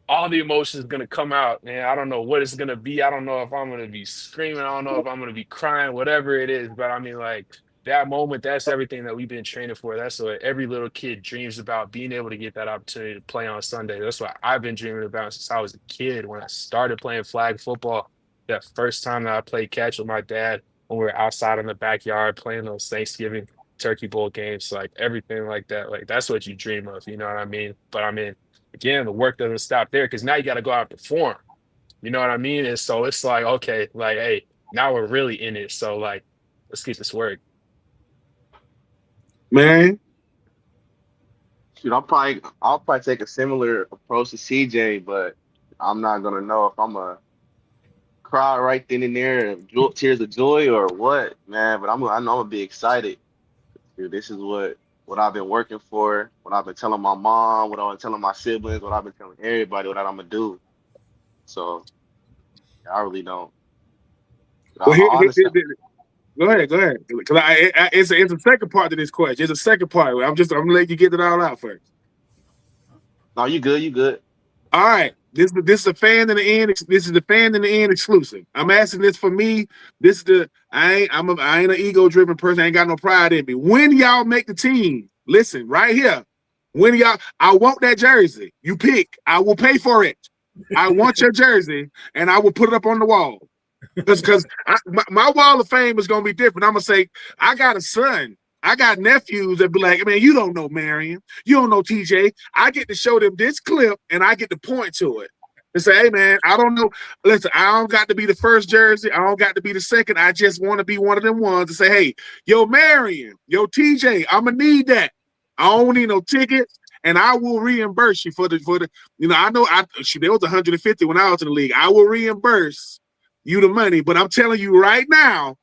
all the emotions gonna come out, man. I don't know what it's gonna be. I don't know if I'm gonna be screaming. I don't know if I'm gonna be crying, whatever it is. But I mean, like, that moment, that's everything that we've been training for. That's what every little kid dreams about, being able to get that opportunity to play on Sunday. That's what I've been dreaming about since I was a kid. When I started playing flag football, that first time that I played catch with my dad, when we were outside in the backyard playing those Thanksgiving Turkey Bowl games, like everything like that. Like, that's what you dream of, you know what I mean? But I mean, again, the work doesn't stop there, because now you got to go out and perform. You know what I mean? And so it's like, okay, like, hey, now we're really in it. So, like, let's get this work. Man. Shoot, I'll probably take a similar approach to CJ, but I'm not gonna know if I'm gonna cry right then and there, tears of joy or what, man. But I know I'm gonna be excited. Dude, this is what I've been working for, what I've been telling my mom, what I've been telling my siblings, what I've been telling everybody what I'm gonna do. So I really don't. Well, Honestly, go ahead. Because it's a second part to this question. It's a second part. I'm gonna let you get it all out first. no, you good. All right. This is a fan in the end. This is the fan in the end exclusive. I'm asking this for me. I ain't an ego driven person. I ain't got no pride in me. When y'all make the team, listen right here. I want that jersey. You pick. I will pay for it. I want your jersey, and I will put it up on the wall. Because my wall of fame is gonna be different. I'm gonna say I got a son. I got nephews that be like, man, you don't know Marion. You don't know TJ. I get to show them this clip and I get to point to it and say, hey, man, I don't know. Listen, I don't got to be the first jersey. I don't got to be the second. I just want to be one of them ones to say, hey, yo, Marion, yo, TJ, I'm going to need that. I don't need no tickets, and I will reimburse you for the, I know there was 150 when I was in the league. I will reimburse you the money, but I'm telling you right now,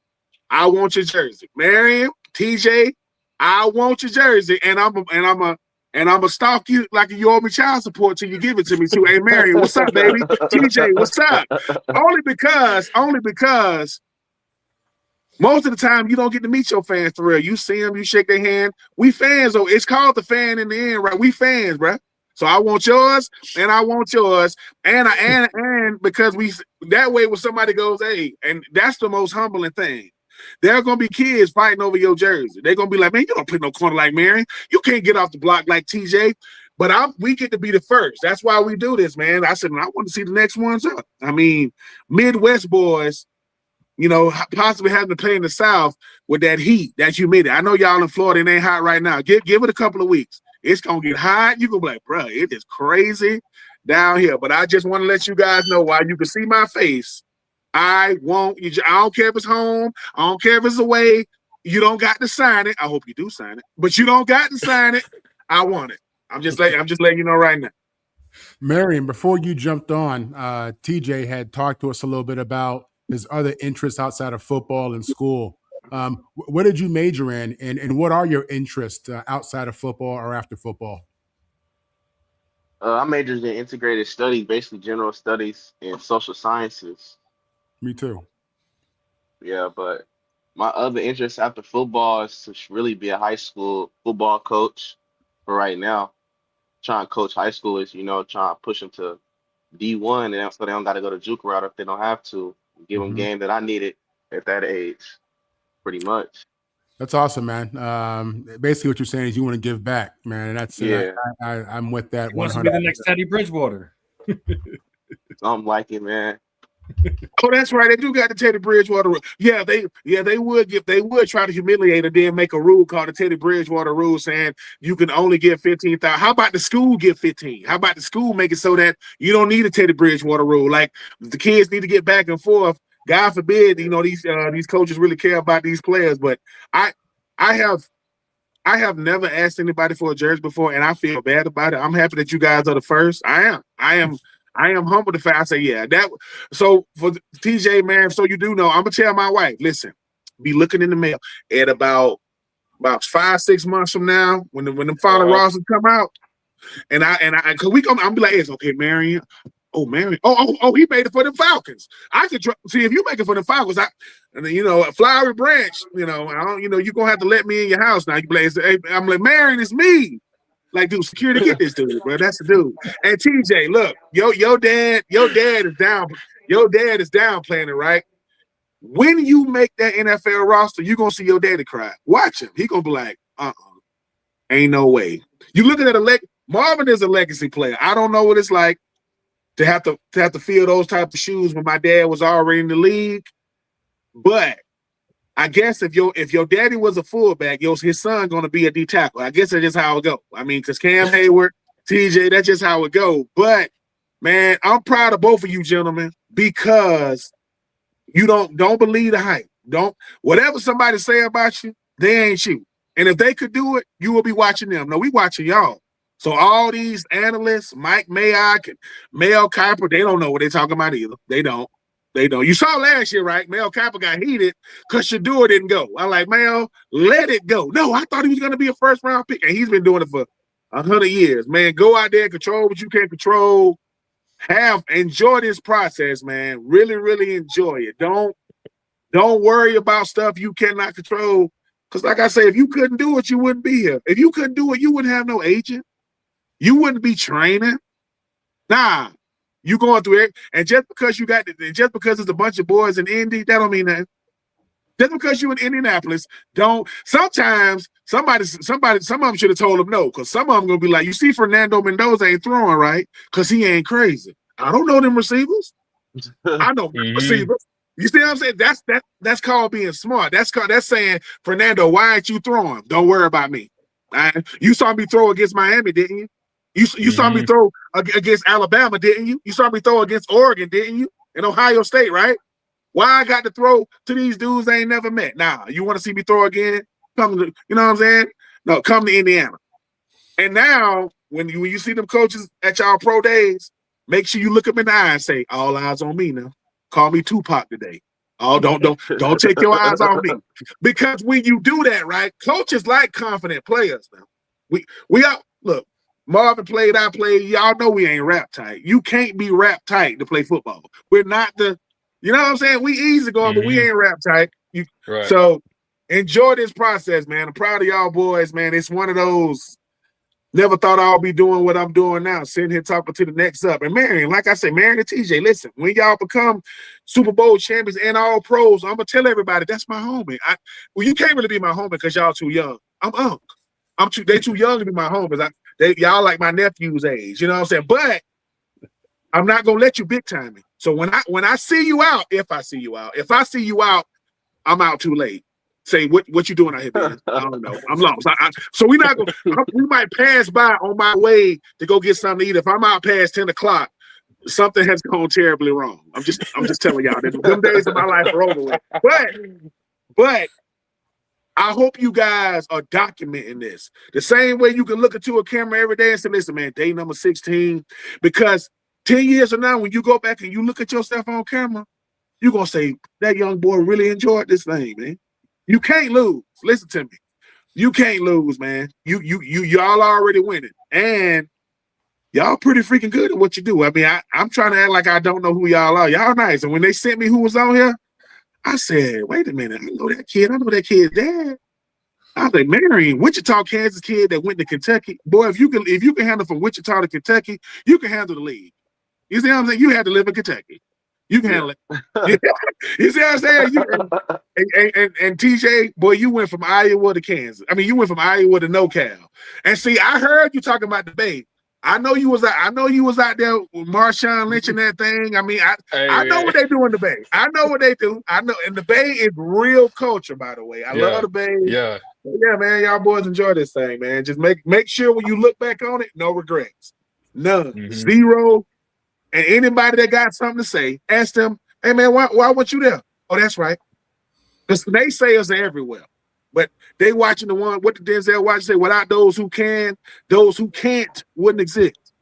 I want your jersey. Marion, TJ, I want your jersey, and I'm a stalk you like you owe me child support till you give it to me too. Hey, Marion, what's up, baby? TJ, what's up? Only because most of the time you don't get to meet your fans for real. You see them, you shake their hand. We fans, though. It's called the fan in the end, right? We fans, bro. So I want yours, and I want yours, and because that way when somebody goes, hey, and that's the most humbling thing. There are gonna be kids fighting over your jersey. They're gonna be like, man, you don't play no corner like Marion. You can't get off the block like TJ. But we get to be the first. That's why we do this, man. I said, I want to see the next ones up. I mean, Midwest boys, possibly having to play in the South with that heat, that humidity. I know y'all in Florida, it ain't hot right now. Give it a couple of weeks. It's gonna get hot. You're gonna be like, bro, it is crazy down here. But I just want to let you guys know, while you can see my face, I won't. I don't care if it's home. I don't care if it's away. You don't got to sign it. I hope you do sign it, but you don't got to sign it. I want it. I'm just letting you know right now. Marion, before you jumped on, TJ had talked to us a little bit about his other interests outside of football and school. What did you major in, and what are your interests outside of football or after football? I majored in integrated studies, basically general studies and social sciences. Me too. Yeah, but my other interest after football is to really be a high school football coach for right now. Trying to coach high schoolers, trying to push them to D-1, and so they don't got to go to juke route if they don't have to. Give them game that I needed at that age, pretty much. That's awesome, man. Basically, what you're saying is you want to give back, man, and that's I'm with that. He wants to be the next Teddy Bridgewater. Something like it, man. Oh, that's right. They do got the Teddy Bridgewater rule. Yeah, they would try to humiliate and then make a rule called the Teddy Bridgewater rule saying you can only get 15,000. How about the school get 15? How about the school make it so that you don't need a Teddy Bridgewater rule? Like the kids need to get back and forth. God forbid, these coaches really care about these players. But I have never asked anybody for a jersey before, and I feel bad about it. I'm happy that you guys are the first. I am humbled. If I say, yeah, that. So for TJ, man, so you do know, I'm gonna tell my wife, listen, be looking in the mail at about 5-6 months from now when the final rosters come out, and cause I'm be like, it's okay, Marion. Oh, Marion. Oh, he made it for the Falcons. I could see if you make it for the Falcons. And then, a Flowery Branch. You're gonna have to let me in your house now. You play. I'm like, Marion, it's me. Like, dude, security, get this dude, bro. That's the dude. And TJ, look, your dad is down. Your dad is downplaying it, right? When you make that NFL roster, you're gonna see your daddy cry. Watch him. He gonna be like, ain't no way. You looking at Marvin is a legacy player. I don't know what it's like to have to fill those type of shoes when my dad was already in the league. But I guess if your daddy was a fullback, his son gonna be a D tackle. I guess that's just how it go. I mean, because Cam Hayward, TJ, that's just how it go. But man, I'm proud of both of you gentlemen because you don't believe the hype. Whatever somebody say about you, they ain't you. And if they could do it, you will be watching them. No, we watching y'all. So all these analysts, Mike Mayock and Mel Kiper, they don't know what they're talking about either. They don't. You saw last year, right? Mel Kiper got heated because Shador didn't go. I'm like, Mel, let it go. No, I thought he was going to be a first-round pick, and he's been doing it for 100 years. Man, go out there and control what you can control. Enjoy this process, man. Really, really enjoy it. Don't worry about stuff you cannot control. Because like I say, if you couldn't do it, you wouldn't be here. If you couldn't do it, you wouldn't have no agent. You wouldn't be training. Nah. You going through it, and just because it's a bunch of boys in Indy, that don't mean that. Just because you in Indianapolis, sometimes some of them should have told him no, because some of them gonna be like, you see, Fernando Mendoza ain't throwing right because he ain't crazy. I don't know them receivers. I know receivers. You see what I'm saying? That's called being smart. That's saying, Fernando, why ain't you throwing? Don't worry about me. You saw me throw against Miami, didn't you? You saw me throw against Alabama, didn't you? You saw me throw against Oregon, didn't you? And Ohio State, right? Why I got to throw to these dudes I ain't never met? Nah, you want to see me throw again? Come to, you know what I'm saying? No, come to Indiana. And now, when you see them coaches at y'all pro days, make sure you look them in the eye and say, all eyes on me now. Call me Tupac today. Oh, don't take your eyes off me. Because when you do that, right, coaches like confident players now. We all look. Marvin played, I played. Y'all know we ain't rap tight. You can't be rap tight to play football. We're not you know what I'm saying? We easy going, but we ain't rap tight. Right. So enjoy this process, man. I'm proud of y'all boys, man. It's one of those, never thought I'll be doing what I'm doing now, sitting here talking to the next up. And Marion, like I said, Marion and TJ, listen, when y'all become Super Bowl champions and all pros, I'm going to tell everybody, that's my homie. You can't really be my homie because y'all too young. I'm Unc. They too young to be my homies. Y'all like my nephew's age, you know what I'm saying? But I'm not gonna let you big time me. So when I see you out, if I see you out, I'm out too late. Say what you doing out here, man? I don't know. I'm lost. So we not gonna. We might pass by on my way to go get something to eat. If I'm out past 10 o'clock, something has gone terribly wrong. I'm just telling y'all that them days of my life are over with. But I hope you guys are documenting this. The same way you can look into a camera every day and say, listen, man, day number 16. Because 10 years from now, when you go back and you look at yourself on camera, you're going to say, that young boy really enjoyed this thing, man. You can't lose. Listen to me. You can't lose, man. Y'all already winning. And y'all pretty freaking good at what you do. I mean, I'm trying to act like I don't know who y'all are. Y'all nice. And when they sent me who was on here, I said, wait a minute, I know that kid. I know that kid's dad. I was like, Marion, Wichita, Kansas kid that went to Kentucky. Boy, if you can handle from Wichita to Kentucky, you can handle the league. You see what I'm saying? You had to live in Kentucky. You can handle it. You see what I'm saying? And TJ, boy, you went from Iowa to Kansas. I mean, you went from Iowa to NoCal. And see, I heard you talking about the Bay. I know you was out there with Marshawn Lynch and that thing. I mean, I know what they do in the Bay. I know what they do. I know, and the Bay is real culture, by the way. I love the Bay. Yeah. Yeah, man. Y'all boys enjoy this thing, man. Just make sure when you look back on it, no regrets. None. Mm-hmm. Zero. And anybody that got something to say, ask them, hey man, why weren't you there? Oh, that's right. Because naysayers are everywhere. But they watching the one, what the Denzel watch say, without those who can, those who can't wouldn't exist.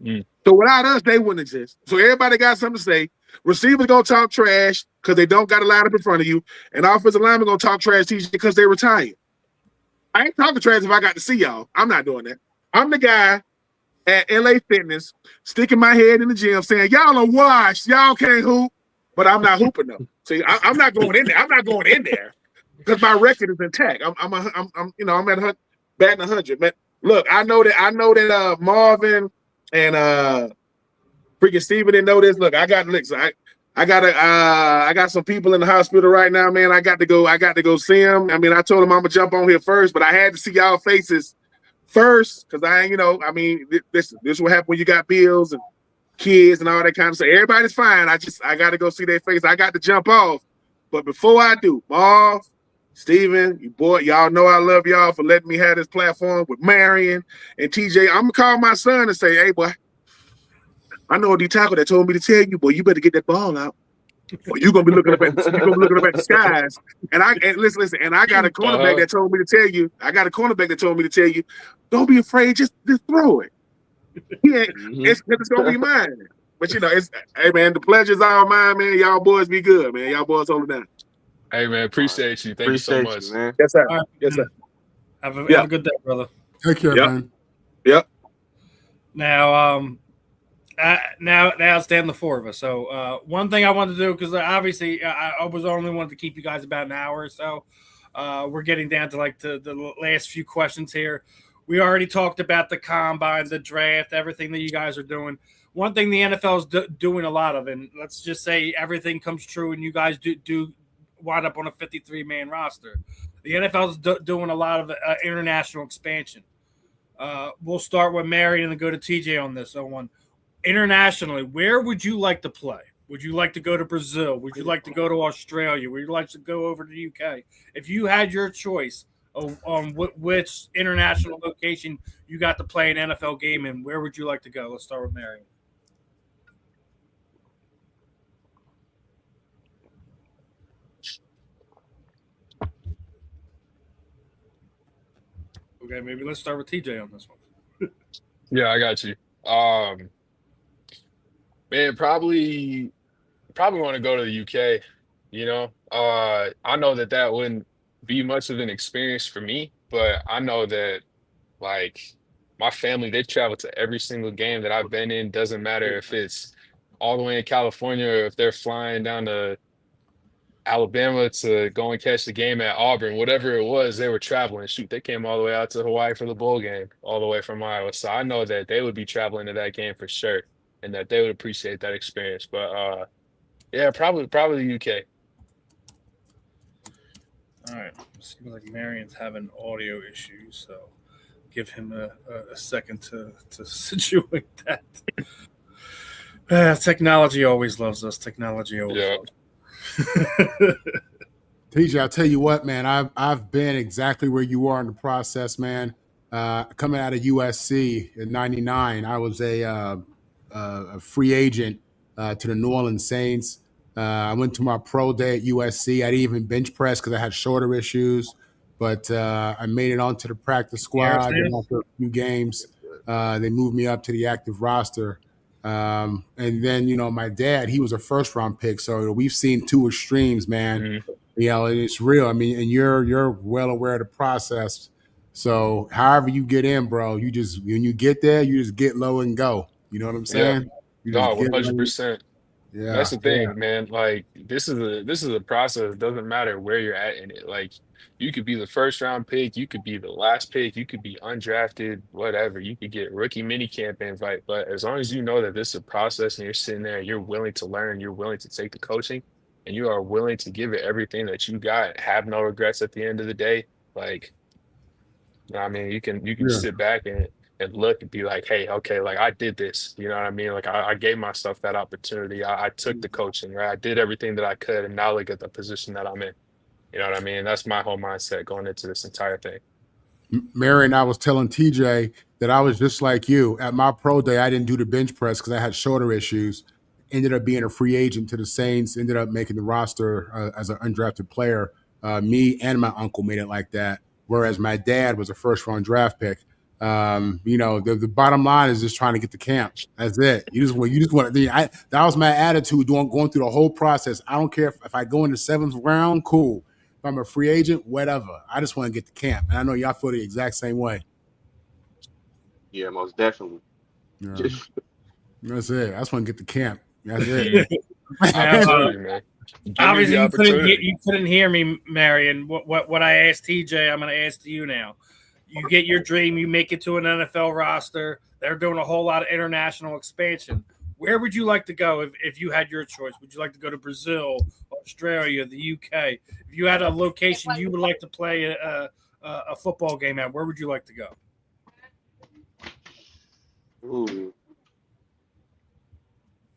So without us, they wouldn't exist. So everybody got something to say. Receivers gonna talk trash because they don't got a line up in front of you. And offensive linemen gonna talk trash to you because they retired. I ain't talking trash if I got to see y'all. I'm not doing that. I'm the guy at LA Fitness, sticking my head in the gym, saying, y'all are washed, y'all can't hoop, but I'm not hooping them. See, I'm not going in there. I'm not going in there because my record is intact. I'm at batting 100. Man, look, I know that Marvin and freaking Steven didn't know this. Look, I got licks. I got some people in the hospital right now, man. I got to go see them. I mean, I told them I'm gonna jump on here first, but I had to see y'all faces first, because this will happen when you got bills and kids and all that kind of stuff. Everybody's fine. I got to go see their face. I got to jump off. But before I do, Marv, Steven, y'all know I love y'all for letting me have this platform with Marion and TJ. I'm gonna call my son and say, hey, boy, I know a D-tackle that told me to tell you, boy, you better get that ball out. Or you're gonna be looking up at the skies. And listen, and I got a cornerback that told me to tell you. I got a cornerback that told me to tell you, don't be afraid, just throw it. It's gonna be mine. But hey man, the pleasure's all mine, man. Y'all boys be good, man. Y'all boys hold it down. Hey man, appreciate you. Thank you so much. Man. Yes, sir. Right. Yes, sir. Have a good day, brother. Take care, man. Yep. Now, now it's down to four of us. So one thing I wanted to do, because obviously I was only wanted to keep you guys about an hour or so. We're getting down to like the last few questions here. We already talked about the combine, the draft, everything that you guys are doing. One thing the NFL is doing a lot of, and let's just say everything comes true and you guys do wind up on a 53-man roster. The NFL is doing a lot of international expansion. We'll start with Marion and then go to TJ on this one. Internationally, where would you like to play? Would you like to go to Brazil? Would you like to go to Australia? Would you like to go over to the UK? If you had your choice on which international location you got to play an NFL game in, where would you like to go? Let's start with Marion. Okay, maybe let's start with TJ on this one. Yeah, I got you. Man, probably want to go to the UK. I know that wouldn't be much of an experience for me, but I know that like my family, they travel to every single game that I've been in. Doesn't matter if it's all the way in California or if they're flying down to Alabama to go and catch the game at Auburn, whatever it was, they were traveling. Shoot, they came all the way out to Hawaii for the bowl game, all the way from Iowa. So I know that they would be traveling to that game for sure, and that they would appreciate that experience. But yeah, probably the UK. All right. Seems like Marion's having audio issues, so give him a second to situate that. Technology always loves us. Technology always loves us. TJ, I'll tell you what, man, I've been exactly where you are in the process, man. Coming out of USC in '99, I was a free agent to the New Orleans Saints. I went to my pro day at USC. I didn't even bench press because I had shoulder issues, but I made it onto the practice squad. And after a few games, they moved me up to the active roster. And then, my dad, he was a first-round pick. So we've seen two extremes, man. Mm-hmm. It's real. I mean, and you're well aware of the process. So however you get in, bro, when you get there, you just get low and go. You know what I'm saying? Yeah. No, 100%. Yeah, That's the yeah, thing, man. Like this is a process. It doesn't matter where you're at in it. Like you could be the first round pick, you could be the last pick, you could be undrafted, whatever. You could get rookie mini camp invite. But as long as you know that this is a process and you're sitting there, you're willing to learn, you're willing to take the coaching, and you are willing to give it everything that you got, have no regrets at the end of the day. Like I mean, you can yeah. sit back and look and be like, hey, okay, like I did this. You know what I mean? Like I gave myself that opportunity. I took the coaching, right? I did everything that I could, and now look at the position that I'm in. You know what I mean? That's my whole mindset going into this entire thing. Marion, I was telling TJ that I was just like you. At my pro day, I didn't do the bench press because I had shoulder issues. Ended up being a free agent to the Saints. Ended up making the roster as an undrafted player. Me and my uncle made it like that. Whereas my dad was a first round draft pick. The bottom line is just trying to get to camp. That's it. You just want to. That was my attitude going through the whole process. I don't care if I go in the seventh round. Cool. If I'm a free agent, whatever. I just want to get to camp. And I know y'all feel the exact same way. Yeah, most definitely. Yeah. That's it. I just want to get to camp. That's it. Yeah, Now, opportunity, man. Give me obviously, the opportunity. you couldn't hear me, Marion. What I asked TJ, I'm going to ask to you now. You get your dream, you make it to an NFL roster. They're doing a whole lot of international expansion. Where would you like to go if you had your choice? Would you like to go to Brazil, Australia, the UK? If you had a location you would like to play a football game at, where would you like to go? Ooh.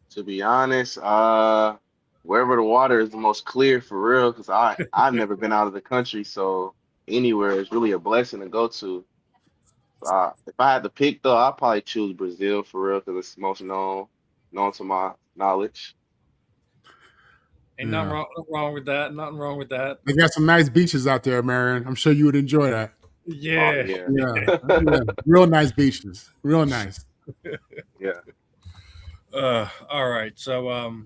To be honest, wherever the water is the most clear for real, because I've never been out of the country, so anywhere is really a blessing to go to. If I had to pick though, I'd probably choose Brazil for real because it's most known to my knowledge. Ain't nothing wrong with that. Nothing wrong with that. They got some nice beaches out there, Marion. I'm sure you would enjoy that. Yeah. Yeah. Yeah. Real nice beaches. Real nice. Yeah. All right. So,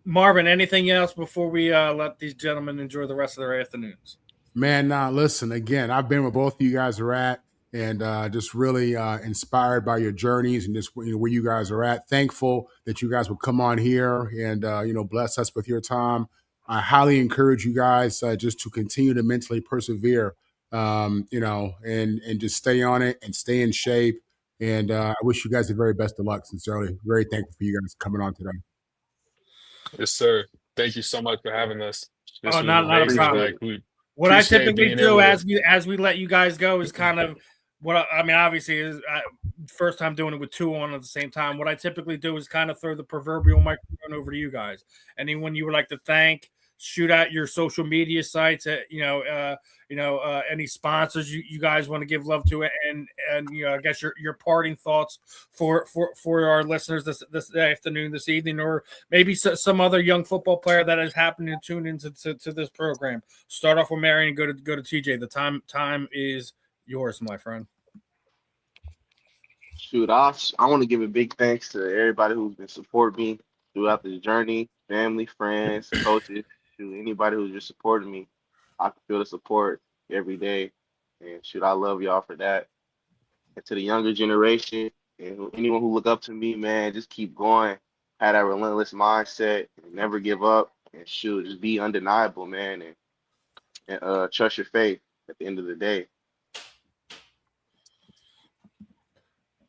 Marvin, anything else before we let these gentlemen enjoy the rest of their afternoons? Man, listen, again, I've been where both of you guys are at and just really inspired by your journeys and just where you guys are at. Thankful that you guys would come on here and, bless us with your time. I highly encourage you guys just to continue to mentally persevere, and just stay on it and stay in shape. And I wish you guys the very best of luck, sincerely. Very thankful for you guys coming on today. Yes, sir. Thank you so much for having us. This was not a amazing. problem. Like we What I appreciate typically being do able as we let you guys go is kind of what I mean. Obviously, is first time doing it with two on at the same time. What I typically do is kind of throw the proverbial microphone over to you guys. Anyone you would like to thank, shoot out your social media sites. Any sponsors you guys want to give love to, and I guess your parting thoughts for our listeners this afternoon, this evening, or maybe some other young football player that has happened to tune into this program. Start off with Marion and go to TJ. The time is yours, my friend. Shoot, I want to give a big thanks to everybody who's been supporting me throughout this journey, family, friends, coaches, shoot, anybody who's just supporting me. I can feel the support every day. And shoot, I love y'all for that. And to the younger generation and anyone who look up to me, man, just keep going. Have that relentless mindset and never give up. And shoot, just be undeniable, man, and trust your faith at the end of the day.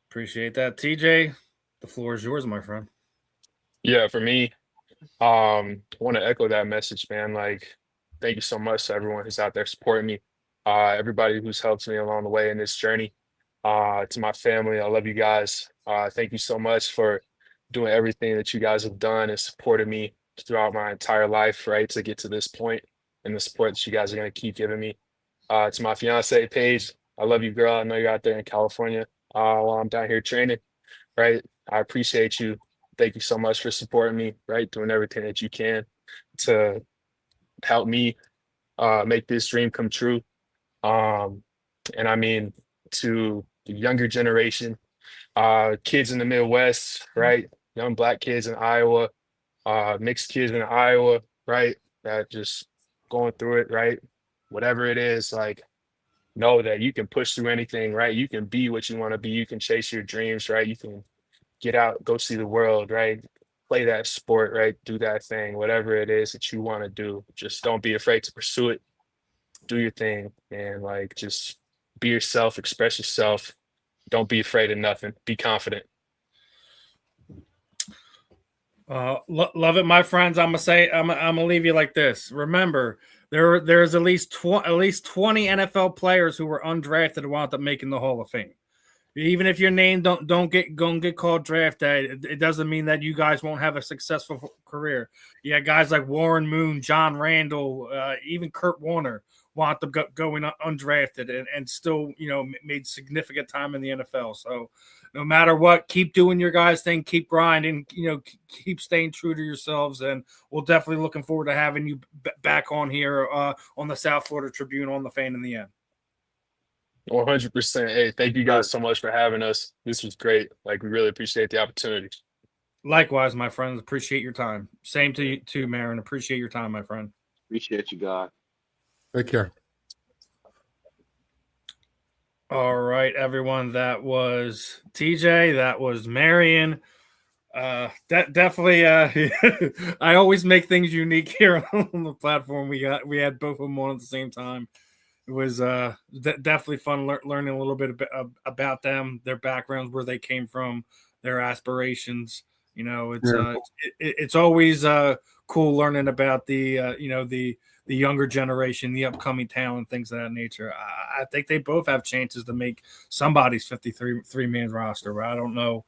Appreciate that, TJ. The floor is yours, my friend. Yeah, for me, I want to echo that message, man. Like, thank you so much to everyone who's out there supporting me. Everybody who's helped me along the way in this journey. To my family, I love you guys. Thank you so much for doing everything that you guys have done and supported me throughout my entire life, right, to get to this point, and the support that you guys are going to keep giving me. To my fiance, Paige, I love you, girl. I know you're out there in California while I'm down here training, right? I appreciate you. Thank you so much for supporting me, right? Doing everything that you can to help me make this dream come true. And I mean, to the younger generation, kids in the Midwest, right? Young Black kids in Iowa, mixed kids in Iowa, right? That just going through it, right? Whatever it is, like, know that you can push through anything, right? You can be what you want to be. You can chase your dreams, right? You can get out, go see the world, right? play that sport, right? Do that thing, whatever it is that you want to do. Just don't be afraid to pursue it. Do your thing, and like just be yourself, express yourself. Don't be afraid of nothing. Be confident. Love it, my friends. I'm gonna leave you like this. Remember, there's at least 20 NFL players who were undrafted and wound up making the Hall of Fame. Even if your name don't get called draft day, it doesn't mean that you guys won't have a successful career. Yeah, guys like Warren Moon, John Randall, even Kurt Warner wound up going undrafted and still, made significant time in the NFL. So no matter what, keep doing your guys' thing, keep grinding, keep staying true to yourselves, and we'll definitely looking forward to having you back on here on the South Florida Tribune on the Fan in the End. 100%. Hey, thank you guys so much for having us. This was great. Like, we really appreciate the opportunity. Likewise, my friends. Appreciate your time. Same to you too, Marion. Appreciate your time, my friend. Appreciate you, God. Take care. All right, everyone. That was TJ. That was Marion. Definitely. I always make things unique here on the platform. We had both of them on at the same time. It was definitely fun learning a little bit about them, their backgrounds, where they came from, their aspirations. It's always cool learning about the younger generation, the upcoming talent, things of that nature. I think they both have chances to make somebody's 53-man roster. But I don't know.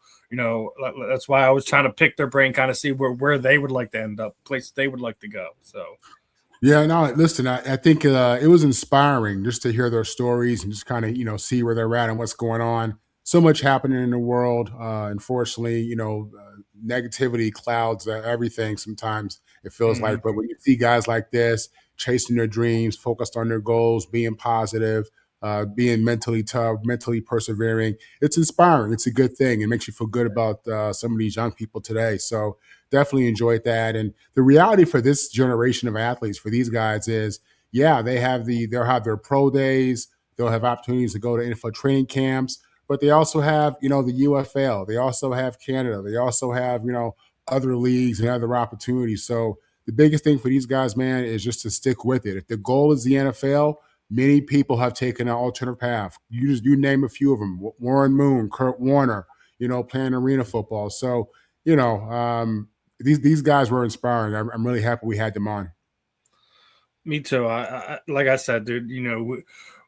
That's why I was trying to pick their brain, kind of see where they would like to end up, places they would like to go. So. Yeah, no, listen, I think it was inspiring just to hear their stories and just kind of, see where they're at and what's going on. So much happening in the world. Unfortunately, negativity clouds everything sometimes, it feels like. But when you see guys like this chasing their dreams, focused on their goals, being positive, being mentally tough, mentally persevering, it's inspiring. It's a good thing. It makes you feel good about some of these young people today. So definitely enjoyed that. And the reality for this generation of athletes, for these guys, is they'll have their pro days, they'll have opportunities to go to NFL training camps, but they also have, the UFL, they also have Canada, they also have, other leagues and other opportunities. So the biggest thing for these guys, man, is just to stick with it. If the goal is the NFL, many people have taken an alternate path. You name a few of them: Warren Moon, Kurt Warner, playing arena football. So, these guys were inspiring. I'm really happy we had them on. Me too. I like I said, dude,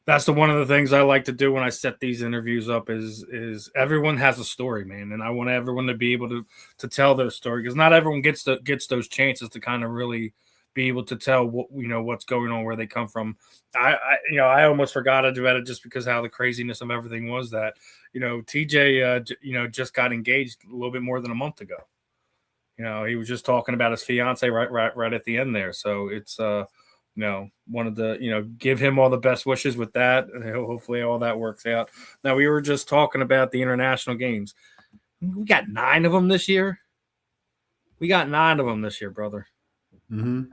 that's one of the things I like to do when I set these interviews up is everyone has a story, man. And I want everyone to be able to tell their story, because not everyone gets those chances to kind of really be able to tell what's going on, where they come from. I almost forgot about it just because how the craziness of everything was that, TJ, just got engaged a little bit more than a month ago. He was just talking about his fiance right at the end there. So it's, wanted to, give him all the best wishes with that. And hopefully all that works out. Now, we were just talking about the international games. We got 9 of them this year. Brother. Mm-hmm.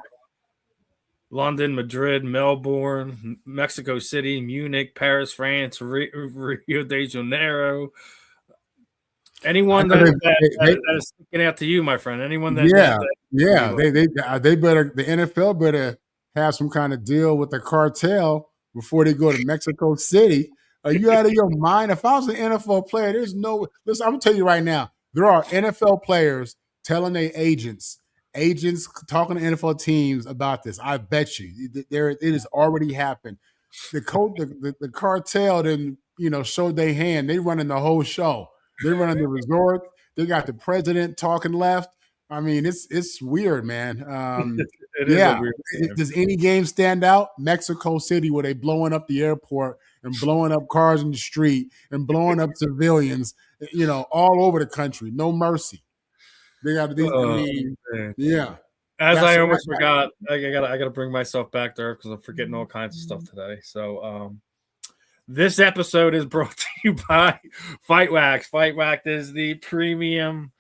London, Madrid, Melbourne, Mexico City, Munich, Paris, France, Rio de Janeiro. Anyone that is sticking out to you, my friend? Anyone that? They better. The NFL better have some kind of deal with the cartel before they go to Mexico City. Are you out of your mind? If I was an NFL player, there's no. Listen, I'm gonna tell you right now. There are NFL players telling their agents talking to NFL teams about this. I bet you it has already happened. The cartel then showed their hand. They running the whole show. They're running the resort. They got the president talking left. I mean, it's weird, man. It is a weird thing. Does any game stand out? Mexico City, where they blowing up the airport and blowing up cars in the street and blowing up civilians, all over the country. No mercy. They got these. Yeah. As I almost forgot, I gotta bring myself back there because I'm forgetting all kinds of stuff today. So, this episode is brought to you by Fight Wax. Fight Wax is the premium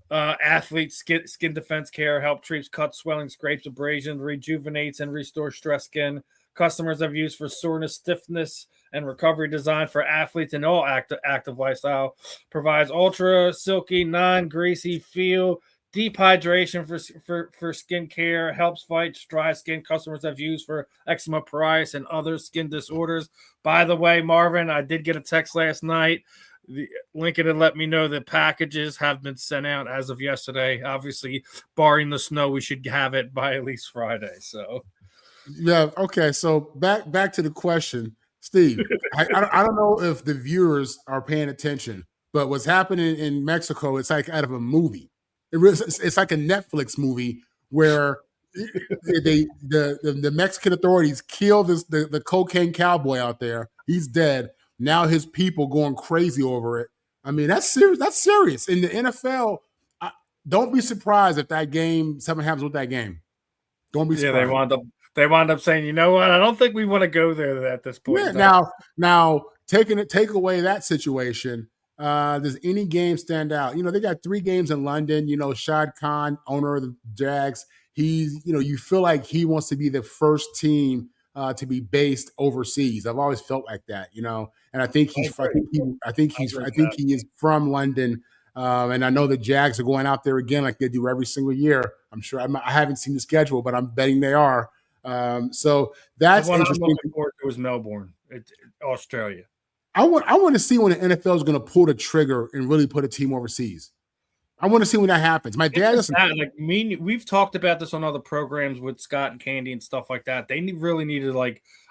athlete skin defense care. Help treats cuts, swelling, scrapes, abrasions, rejuvenates, and restores stressed skin. Customers have used for soreness, stiffness, and recovery, designed for athletes in all active lifestyle. Provides ultra silky, non-greasy feel. deep hydration for skin care, helps fight dry skin customers have used for eczema, psoriasis, and other skin disorders. By the way, Marvin, I did get a text last night. Lincoln had let me know that packages have been sent out as of yesterday. Obviously, barring the snow, we should have it by at least Friday. So, yeah, okay. So back to the question, Steve. I don't know if the viewers are paying attention, but what's happening in Mexico, it's like out of a movie. It's like a Netflix movie where the Mexican authorities kill the cocaine cowboy out there. He's dead. Now his people going crazy over it. I mean, that's serious. That's serious. In the NFL, don't be surprised if something happens with that game. Don't be surprised. Yeah, they wound up saying, you know what? I don't think we want to go there at this point. Yeah, now take away that situation. Does any game stand out? They got 3 games in London. Shad Khan, owner of the Jags, he's, you feel like he wants to be the first team to be based overseas. I've always felt like that, and I think he is from London. And I know the Jags are going out there again like they do every single year. I'm sure. I haven't seen the schedule, but I'm betting they are. So that's interesting. I'm looking forward to is Melbourne, Australia. I want to see when the NFL is going to pull the trigger and really put a team overseas. I want to see when that happens. My dad doesn't. We've talked about this on other programs with Scott and Candy and stuff like that. They really need to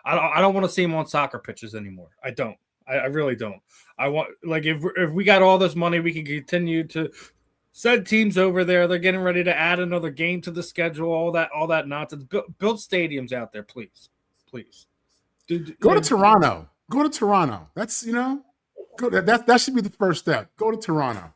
I don't want to see them on soccer pitches anymore. I don't. I really don't. I want if we got all this money, we can continue to send teams over there. They're getting ready to add another game to the schedule. All that nonsense. Build stadiums out there, please. Go to Toronto. Go to Toronto. That's that should be the first step. Go to Toronto.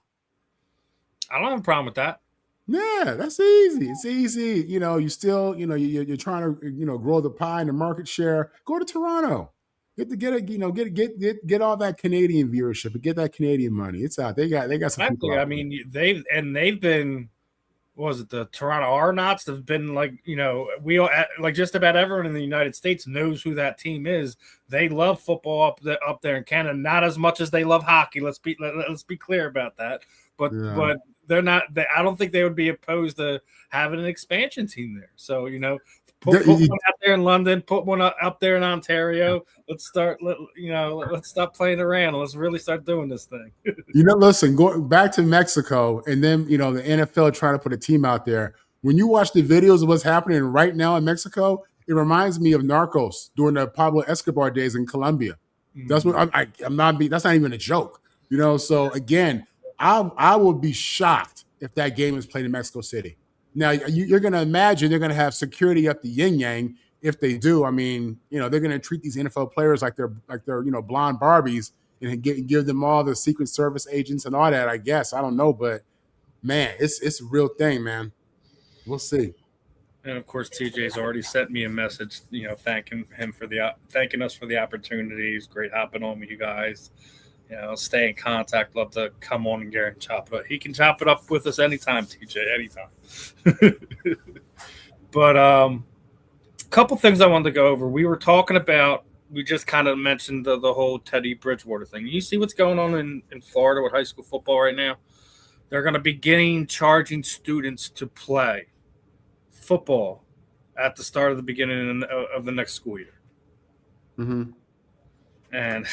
I don't have a problem with that. Yeah, that's easy. It's easy. You still, you're trying to, grow the pie and the market share. Go to Toronto. Get all that Canadian viewership and get that Canadian money. It's out. They got some people. I mean, they've been. Was it the Toronto Argonauts? Have been we all just about everyone in the United States knows who that team is. They love football up there in Canada, not as much as they love hockey. Let's be clear about that. But they're not. I don't think they would be opposed to having an expansion team there. So put one out there in London, put one up there in Ontario. Let's start. Let's stop playing around. Let's really start doing this thing. Listen, going back to Mexico, and then the NFL trying to put a team out there. When you watch the videos of what's happening right now in Mexico, it reminds me of Narcos during the Pablo Escobar days in Colombia. Mm-hmm. That's what I'm not. That's not even a joke. So again, I would be shocked if that game is played in Mexico City. Now, you're going to imagine they're going to have security up the yin-yang. If they do, I mean, they're going to treat these NFL players like they're blonde Barbies and give them all the Secret Service agents and all that, I guess. I don't know, but, man, it's a real thing, man. We'll see. And, of course, TJ's already sent me a message, thanking us for the opportunity. It's great hopping on with you guys. Stay in contact. Love to come on and get and chop it up. He can chop it up with us anytime, TJ, anytime. But a couple things I wanted to go over. We were talking about, we just kind of mentioned the whole Teddy Bridgewater thing. You see what's going on in Florida with high school football right now? They're going to begin charging students to play football at the start of the beginning of the next school year. Mm-hmm. And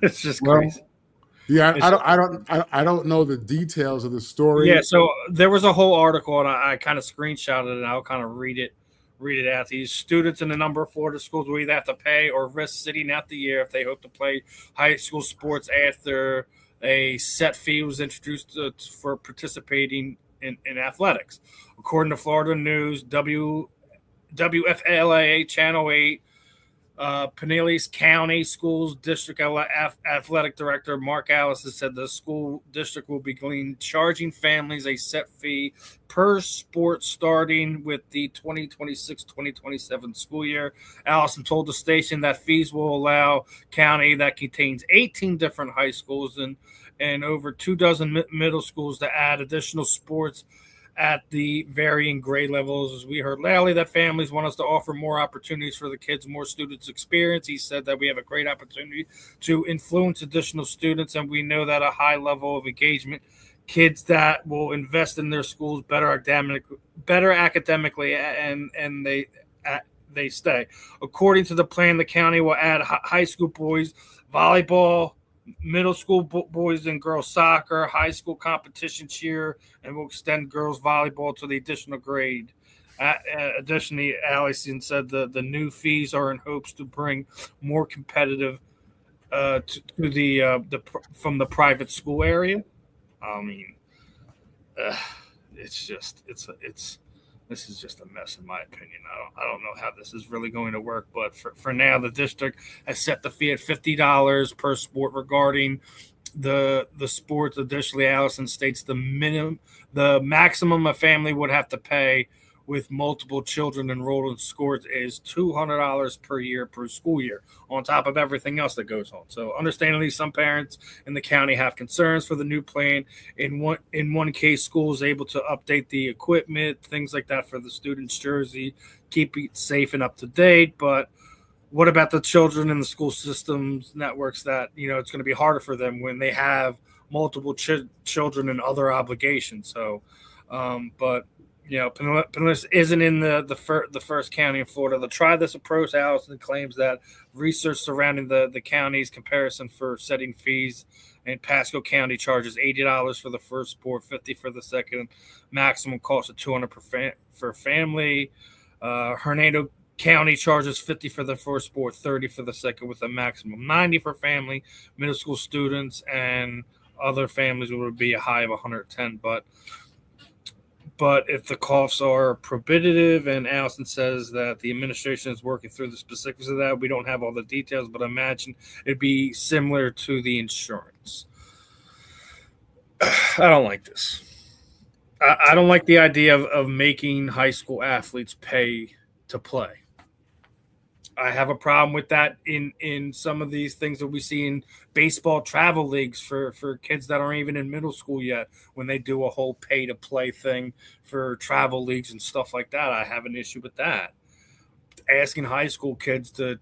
it's just crazy. Yeah, I don't know the details of the story. Yeah, so there was a whole article, and I kind of screenshotted it, and I'll kind of read it out. These students in a number of Florida schools will either have to pay or risk sitting out the year if they hope to play high school sports after a set fee was introduced for participating in athletics. According to Florida News, WFLA Channel 8, Pinellas County Schools District Athletic Director Mark Alice has said the school district will begin charging families a set fee per sport starting with the 2026-2027 school year. Allison told the station that fees will allow county that contains 18 different high schools and over 24 middle schools to add additional sports at the varying grade levels. As we heard lately, that families want us to offer more opportunities for the kids, more students experience. He said that we have a great opportunity to influence additional students, and we know that a high level of engagement, kids that will invest in their schools better academically, and they stay. According to the plan, the county will add high school boys volleyball, middle school boys and girls soccer, high school competition cheer, and will extend girls volleyball to the additional grade. Additionally, Allison said the new fees are in hopes to bring more competitive to the from the private school area. I mean, it's this is just a mess in my opinion. I don't know how this is really going to work, but for now, the district has set the fee at $50 per sport regarding the sports. Additionally, Allison states the maximum a family would have to pay with multiple children enrolled in sports is $200 per year per school year, on top of everything else that goes on. So, understandably, some parents in the county have concerns for the new plan. In one case, school is able to update the equipment, things like that for the students' jersey, keep it safe and up to date. But what about the children in the school systems networks that, it's going to be harder for them when they have multiple children and other obligations? So, but Pinellas isn't in the first county in Florida. They'll try this approach. Allison claims that research surrounding the county's comparison for setting fees, and Pasco County charges $80 for the first sport, $50 for the second, maximum cost of $200 for family. Hernando County charges $50 for the first sport, $30 for the second, with a maximum $90 for family, middle school students, and other families would be a high of $110. But if the costs are prohibitive, and Allison says that the administration is working through the specifics of that, we don't have all the details, but I imagine it'd be similar to the insurance. I don't like this. I don't like the idea of making high school athletes pay to play. I have a problem with that in some of these things that we see in baseball travel leagues for kids that aren't even in middle school yet, when they do a whole pay to play thing for travel leagues and stuff like that. I have an issue with that. Asking high school kids to,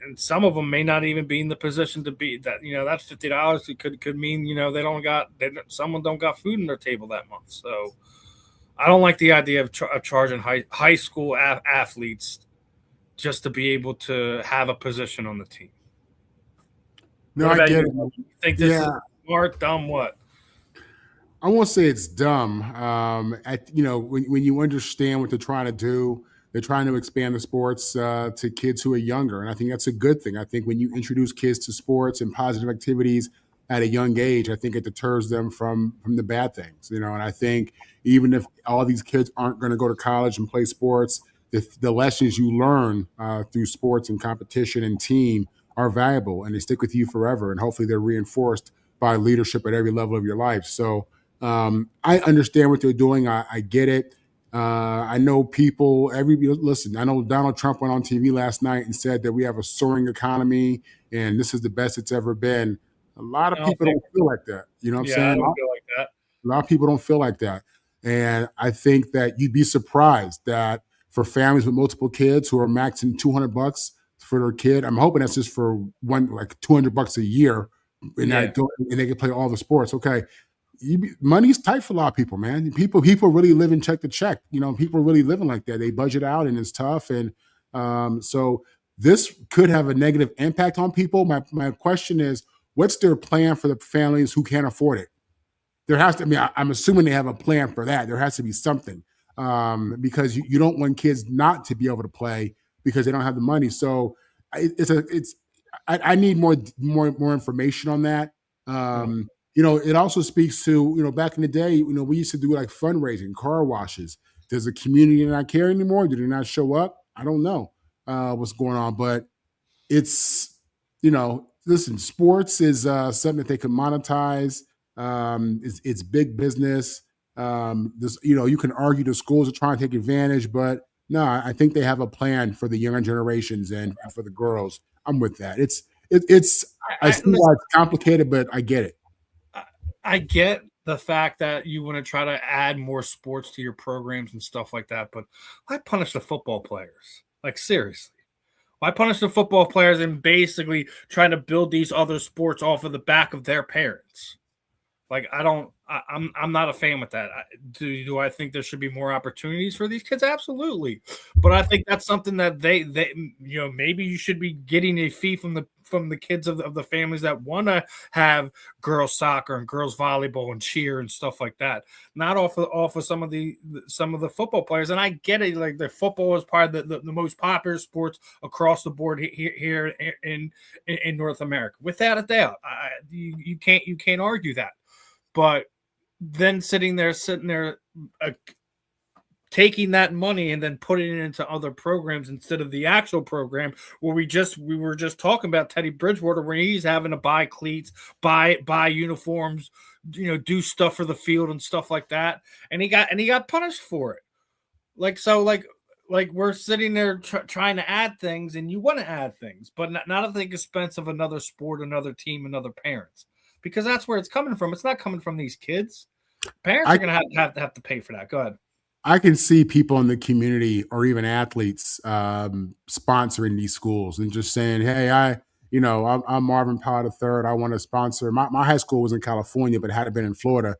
and some of them may not even be in the position to be that, that $50 could mean, someone don't got food on their table that month. So I don't like the idea of charging high school athletes just to be able to have a position on the team. No, I get it. You think this is smart, dumb, what? I won't say it's dumb. When you understand what they're trying to do, they're trying to expand the sports to kids who are younger. And I think that's a good thing. I think when you introduce kids to sports and positive activities at a young age, I think it deters them from the bad things. And I think even if all these kids aren't going to go to college and play sports, the lessons you learn through sports and competition and team are valuable, and they stick with you forever. And hopefully they're reinforced by leadership at every level of your life. So I understand what they're doing. I get it. I know people, listen, I know Donald Trump went on TV last night and said that we have a soaring economy and this is the best it's ever been. A lot of people don't feel like that. You know what I'm saying? I don't feel like that. A lot of people don't feel like that. And I think that you'd be surprised that for families with multiple kids who are maxing $200 for their kid, I'm hoping that's just for one, like $200 a year, and they can play all the sports. Okay, money's tight for a lot of people, man. People really live in check to check. People are really living like that. They budget out, and it's tough. And so this could have a negative impact on people. My question is, what's their plan for the families who can't afford it? There has to. I'm assuming they have a plan for that. There has to be something. Because you don't want kids not to be able to play because they don't have the money. So I need more information on that. It also speaks to, back in the day, we used to do like fundraising, car washes. Does the community not care anymore? Do they not show up? I don't know what's going on, but it's, listen, sports is something that they can monetize. It's big business. You can argue the schools are trying to take advantage, but no, I think they have a plan for the younger generations and for the girls. I'm with that. I see why it's complicated, but I get it. I get the fact that you want to try to add more sports to your programs and stuff like that, but why punish the football players? Like, seriously. Why punish the football players and basically trying to build these other sports off of the back of their parents? Like, I'm not a fan with that. Do I think there should be more opportunities for these kids? Absolutely. But I think that's something that they maybe you should be getting a fee from the kids of the families that want to have girls soccer and girls volleyball and cheer and stuff like that. Not off of some of the football players. And I get it, like the football is part of the most popular sports across the board here in North America, without a doubt. You can't argue that. But then sitting there, taking that money and then putting it into other programs instead of the actual program where we were just talking about Teddy Bridgewater, where he's having to buy cleats, buy uniforms, do stuff for the field and stuff like that, and he got punished for it. Like we're sitting there trying to add things, and you want to add things, but not at the expense of another sport, another team, and other parents. Because that's where it's coming from. It's not coming from these kids. Parents are going to have to pay for that. Go ahead. I can see people in the community or even athletes sponsoring these schools and just saying, "Hey, I'm Marvin Powell III. I want to sponsor." My high school was in California, but had it been in Florida,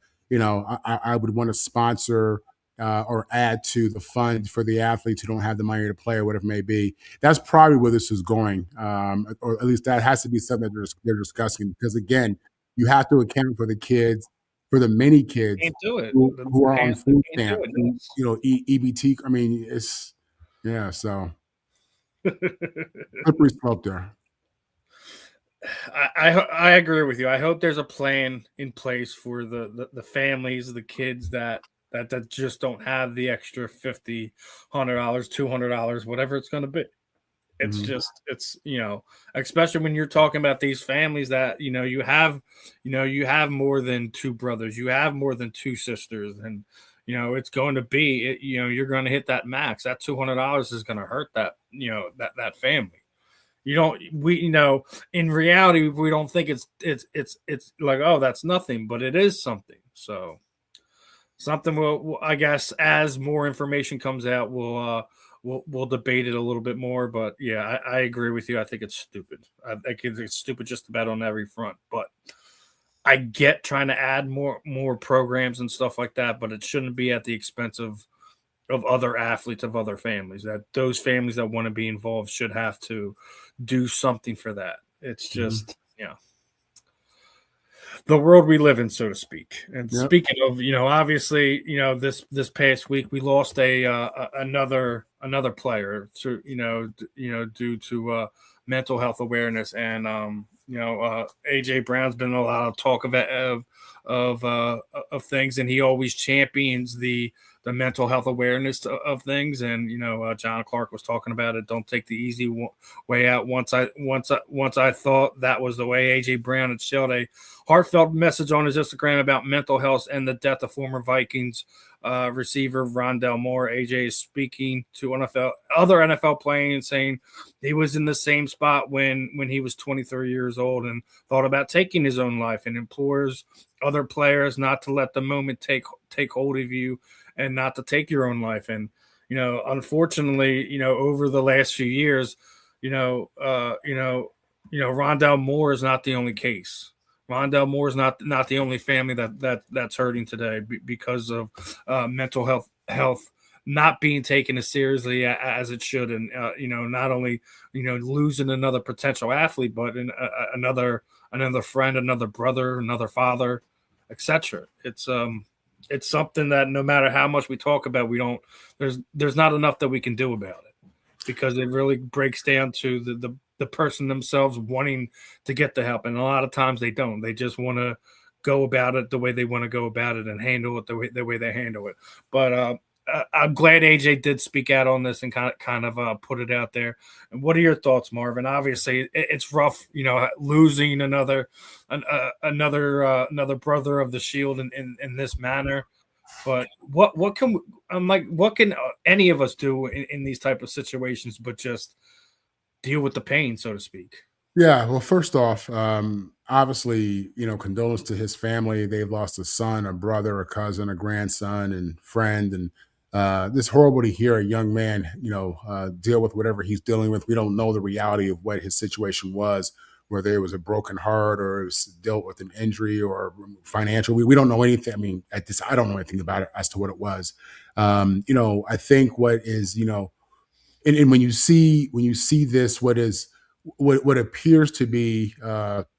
I would want to sponsor or add to the fund for the athletes who don't have the money to play or whatever it may be. That's probably where this is going, or at least that has to be something that they're discussing. Because again, you have to account for the kids, for the many kids who are on food stamps, EBT. I mean, it's so slippery slope there. I agree with you. I hope there's a plan in place for the families, the kids that just don't have the extra $50, $100, $200, whatever it's going to be. It's just, especially when you're talking about these families that, you have more than two brothers, you have more than two sisters, and, it's going to be, you're going to hit that max. That $200 is going to hurt that, that family. In reality, we don't think it's like, oh, that's nothing, but it is something. So something will, I guess, as more information comes out, we'll debate it a little bit more, but yeah, I agree with you. I think it's stupid. I think it's stupid just about on every front, but I get trying to add more programs and stuff like that, but it shouldn't be at the expense of other athletes, of other families. That those families that want to be involved should have to do something for that. It's just, the world we live in, so to speak. And speaking of, obviously, this past week we lost another player to, due to mental health awareness, and AJ Brown's been a lot of talk of things, and he always champions the mental health awareness of things. And John Clark was talking about it. Don't take the easy way out. Once I thought that was the way. AJ Brown had shared a heartfelt message on his Instagram about mental health and the death of former Vikings receiver Rondell Moore. AJ is speaking to other NFL players, saying he was in the same spot when he was 23 years old and thought about taking his own life, and implores other players not to let the moment take hold of you and not to take your own life. And unfortunately, over the last few years, Rondell Moore is not the only case. Rondell Moore is not the only family that's hurting today because of mental health not being taken as seriously as it should, and not only losing another potential athlete, but another friend, another brother, another father, etc. It's something that no matter how much we talk about, there's not enough that we can do about it, because it really breaks down to the person themselves wanting to get the help. And a lot of times they don't. They just want to go about it the way they want to go about it and handle it the way they handle it. But I'm glad AJ did speak out on this and kind of put it out there. And what are your thoughts, Marvin? Obviously, it's rough, losing another brother of the Shield in this manner. But what can any of us do in these type of situations but just deal with the pain, so to speak? Yeah, well, first off, I'm obviously, condolence to his family. They've lost a son, a brother, a cousin, a grandson, and friend. And it's horrible to hear a young man, deal with whatever he's dealing with. We don't know the reality of what his situation was, whether it was a broken heart or it was dealt with an injury or financial. We don't know anything. I mean, I don't know anything about it as to what it was. I think what is, and when you see this, what appears to be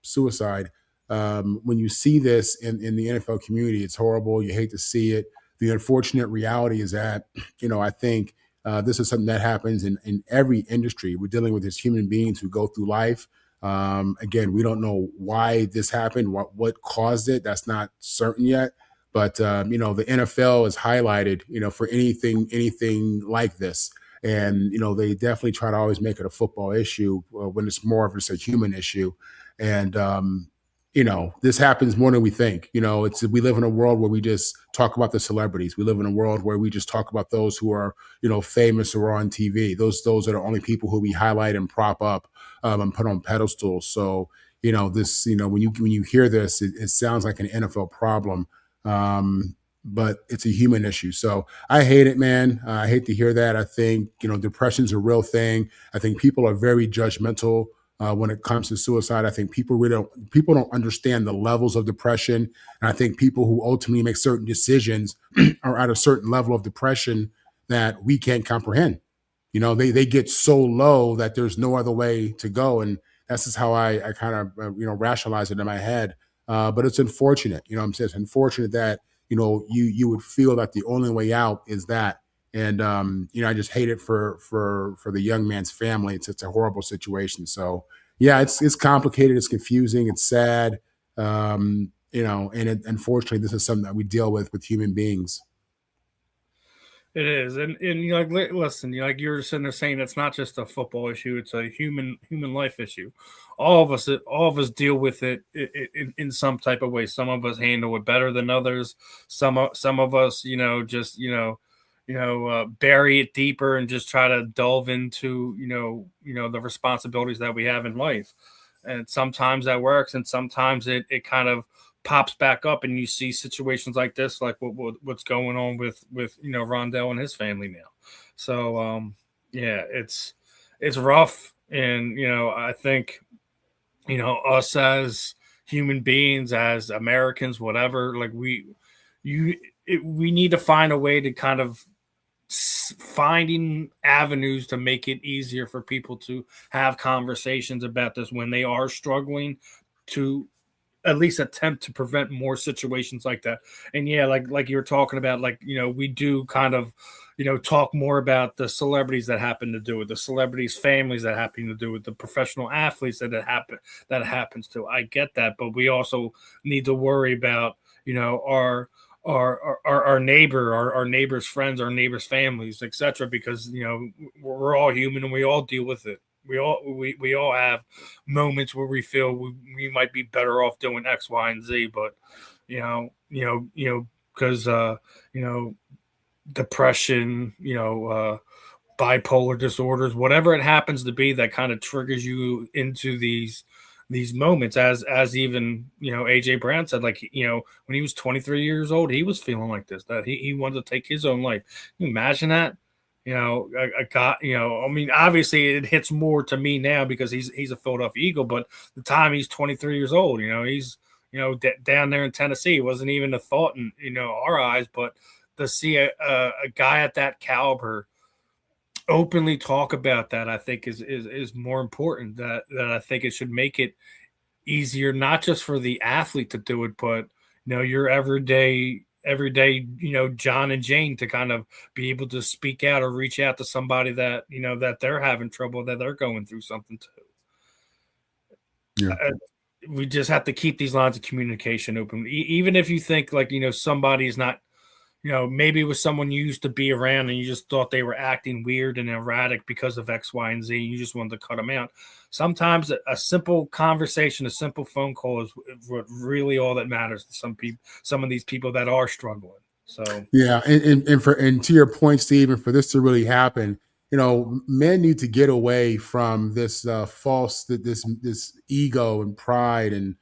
suicide, when you see this in the NFL community, it's horrible. You hate to see it. The unfortunate reality is that, I think this is something that happens in every industry. We're dealing with these human beings who go through life. Again, we don't know why this happened, what caused it. That's not certain yet. But the NFL is highlighted, for anything like this. And, they definitely try to always make it a football issue when it's more of just a human issue. And, this happens more than we think. We live in a world where we just talk about the celebrities. We live in a world where we just talk about those who are, famous or on TV. Those are the only people who we highlight and prop up and put on pedestals. So, when you hear this, it sounds like an NFL problem. But it's a human issue. So I hate it, man. I hate to hear that. I think, depression's a real thing. I think people are very judgmental when it comes to suicide. I think people don't understand the levels of depression. And I think people who ultimately make certain decisions are at a certain level of depression that we can't comprehend. They get so low that there's no other way to go. And that's just how I kind of, rationalize it in my head. But it's unfortunate, I'm saying it's unfortunate that, you would feel that the only way out is that. And, I just hate it for the young man's family. It's a horrible situation. So yeah, it's complicated. It's confusing. It's sad. And unfortunately, this is something that we deal with human beings. It is, and listen, like you're sitting there saying, it's not just a football issue; it's a human life issue. All of us deal with it in some type of way. Some of us handle it better than others. Some of us, just bury it deeper and just try to delve into the responsibilities that we have in life. And sometimes that works, and sometimes it kind of pops back up, and you see situations like this, like what's going on with Rondell and his family now. So yeah, it's rough, and I think us as human beings, as Americans, whatever, like we need to find a way to kind of finding avenues to make it easier for people to have conversations about this when they are struggling, to at least attempt to prevent more situations like that. And yeah, like you were talking about, like, we do kind of, talk more about the celebrities that happen to do it, the celebrities' families that happen to do it, the professional athletes that happens to. I get that, but we also need to worry about, our neighbor, our neighbor's friends, our neighbor's families, etc. Because we're all human and we all deal with it. We all have moments where we feel we might be better off doing X, Y, and Z, but because depression, bipolar disorders, whatever it happens to be, that kind of triggers you into these moments. As even AJ Brown said, like, when he was 23 years old, he was feeling like this, that he wanted to take his own life. Can you imagine that? I mean, obviously it hits more to me now because he's a Philadelphia Eagle, but the time he's 23 years old, he's, down there in Tennessee, it wasn't even a thought in, our eyes, but to see a guy at that caliber openly talk about that, I think is more important. That I think it should make it easier, not just for the athlete to do it, but, your everyday, John and Jane to kind of be able to speak out or reach out to somebody that, that they're having trouble, that they're going through something too. Yeah. We just have to keep these lines of communication open. Even if you think like, somebody's not, maybe it was someone you used to be around and you just thought they were acting weird and erratic because of X, Y, and Z. And you just wanted to cut them out. Sometimes a simple conversation, a simple phone call is what really all that matters to some people, some of these people that are struggling. So, yeah. And to your point, Steve, and for this to really happen, men need to get away from this false, this ego and pride and,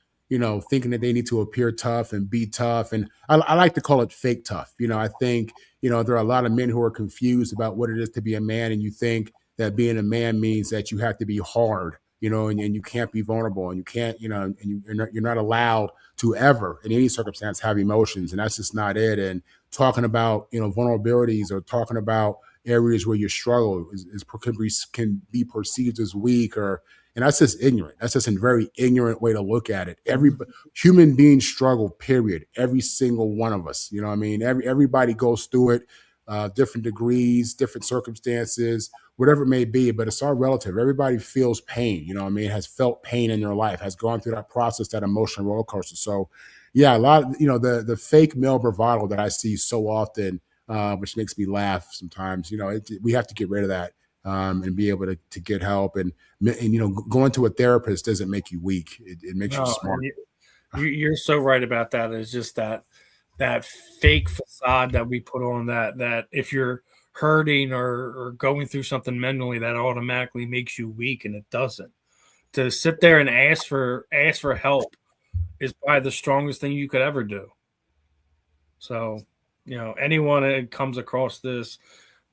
thinking that they need to appear tough and be tough. And I like to call it fake tough. I think, there are a lot of men who are confused about what it is to be a man. And you think that being a man means that you have to be hard, and you can't be vulnerable, and you can't, and you're not allowed to ever in any circumstance have emotions. And that's just not it. And talking about, vulnerabilities, or talking about areas where you struggle can be perceived as weak, and that's just ignorant. That's just a very ignorant way to look at it. Every human being struggle, period. Every single one of us, everybody goes through it, different degrees, different circumstances, whatever it may be, but it's all relative. Everybody feels pain, has felt pain in their life, has gone through that process, that emotional roller coaster. So yeah, a lot of, the fake male bravado that I see so often, which makes me laugh sometimes, we have to get rid of that. And be able to get help, and going to a therapist doesn't make you weak. It makes you smart. You're so right about that. It's just that fake facade that we put on, that if you're hurting or going through something mentally, that automatically makes you weak, and it doesn't. To sit there and ask for help is probably the strongest thing you could ever do. So, anyone that comes across this,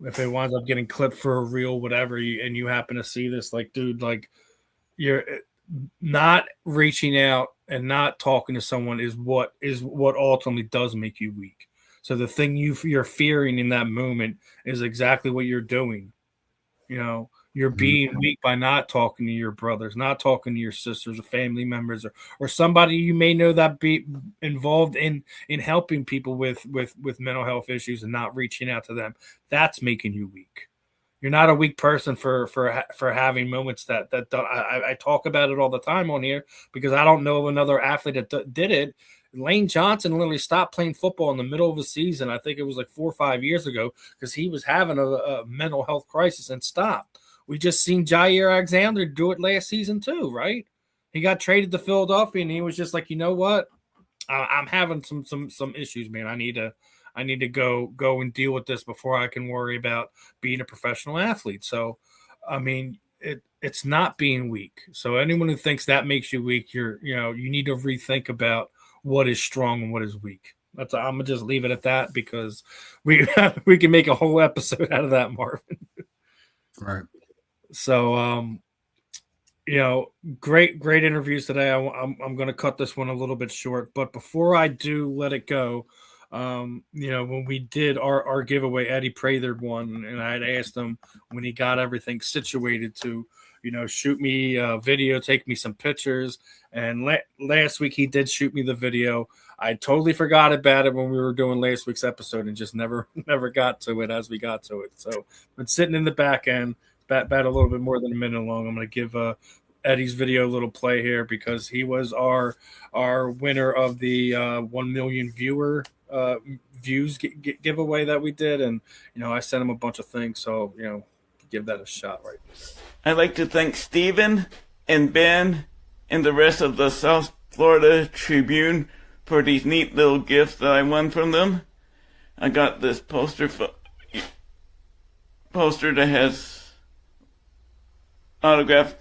if it winds up getting clipped for a reel, whatever, and you happen to see this, dude, you're not reaching out and not talking to someone is what ultimately does make you weak. So the thing you're fearing in that moment is exactly what you're doing. You're being weak by not talking to your brothers, not talking to your sisters or family members, or somebody you may know that be involved in helping people with mental health issues, and not reaching out to them. That's making you weak. You're not a weak person for having moments that don't. I talk about it all the time on here because I don't know of another athlete that did it. Lane Johnson literally stopped playing football in the middle of a season. I think it was 4 or 5 years ago, because he was having a mental health crisis and stopped. We just seen Jair Alexander do it last season too, right? He got traded to Philadelphia, and he was just like, you know what? I'm having some issues, man. I need to go and deal with this before I can worry about being a professional athlete. So, I mean, it's not being weak. So anyone who thinks that makes you weak, you need to rethink about what is strong and what is weak. I'm gonna just leave it at that, because we can make a whole episode out of that, Marvin. Right. So, great interviews today. I'm going to cut this one a little bit short, but before I do let it go, when we did our giveaway, Eddie Prathered won, and I had asked him when he got everything situated to, shoot me a video, take me some pictures. And last week he did shoot me the video. I totally forgot about it when we were doing last week's episode, and just never got to it as we got to it. So, been sitting in the back end. Bat a little bit more than a minute long. I'm going to give Eddie's video a little play here, because he was our winner of the 1 million views giveaway that we did, and I sent him a bunch of things, so give that a shot. Right. I'd like to thank Steven and Ben and the rest of the South Florida Tribune for these neat little gifts that I won from them. I got this poster that has autograph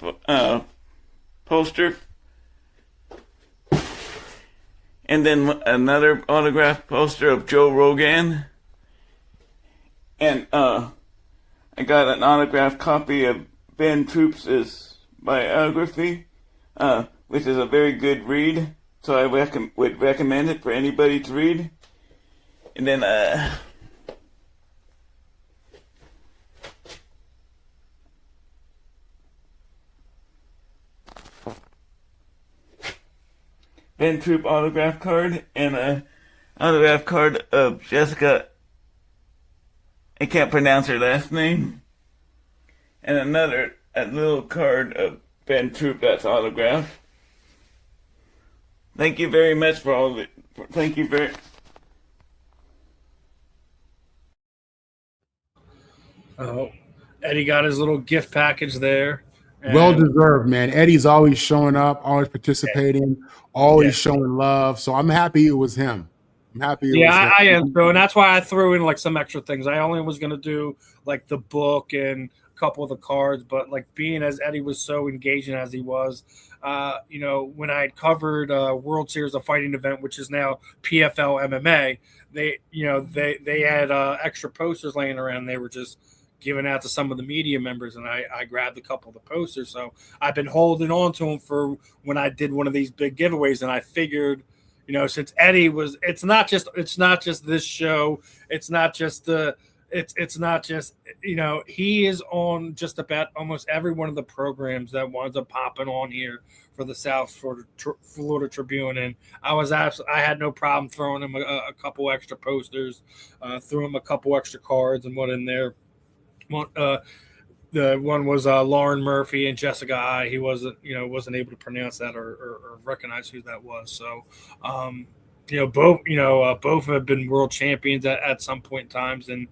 poster, and then another autograph poster of Joe Rogan, and I got an autographed copy of Ben Troupe's biography, which is a very good read, so I would recommend it for anybody to read. And then Ben Troupe autograph card, and an autograph card of Jessica, I can't pronounce her last name, and a little card of Ben Troupe that's autographed. Thank you very much for all of it. Thank you very. Oh, Eddie got his little gift package there. Well deserved, man. Eddie's always showing up, always participating, always showing love. So I'm happy it was him. I'm happy. Yeah, I am too, and that's why I threw in some extra things. I only was going to do the book and couple of the cards, but like being as Eddie was so engaging as he was, when I had covered World Series of Fighting event, which is now PFL MMA, they had extra posters laying around. They were just giving out to some of the media members, and I grabbed a couple of the posters. So I've been holding on to them for when I did one of these big giveaways, and I figured, since Eddie was, it's not just this show, it's not just he is on just about almost every one of the programs that winds up popping on here for the South Florida Tribune, and I had no problem throwing him a couple extra posters, threw him a couple extra cards and what in there. The one was Lauren Murphy and Jessica I. He wasn't able to pronounce that or recognize who that was. So, both have been world champions at some point in times in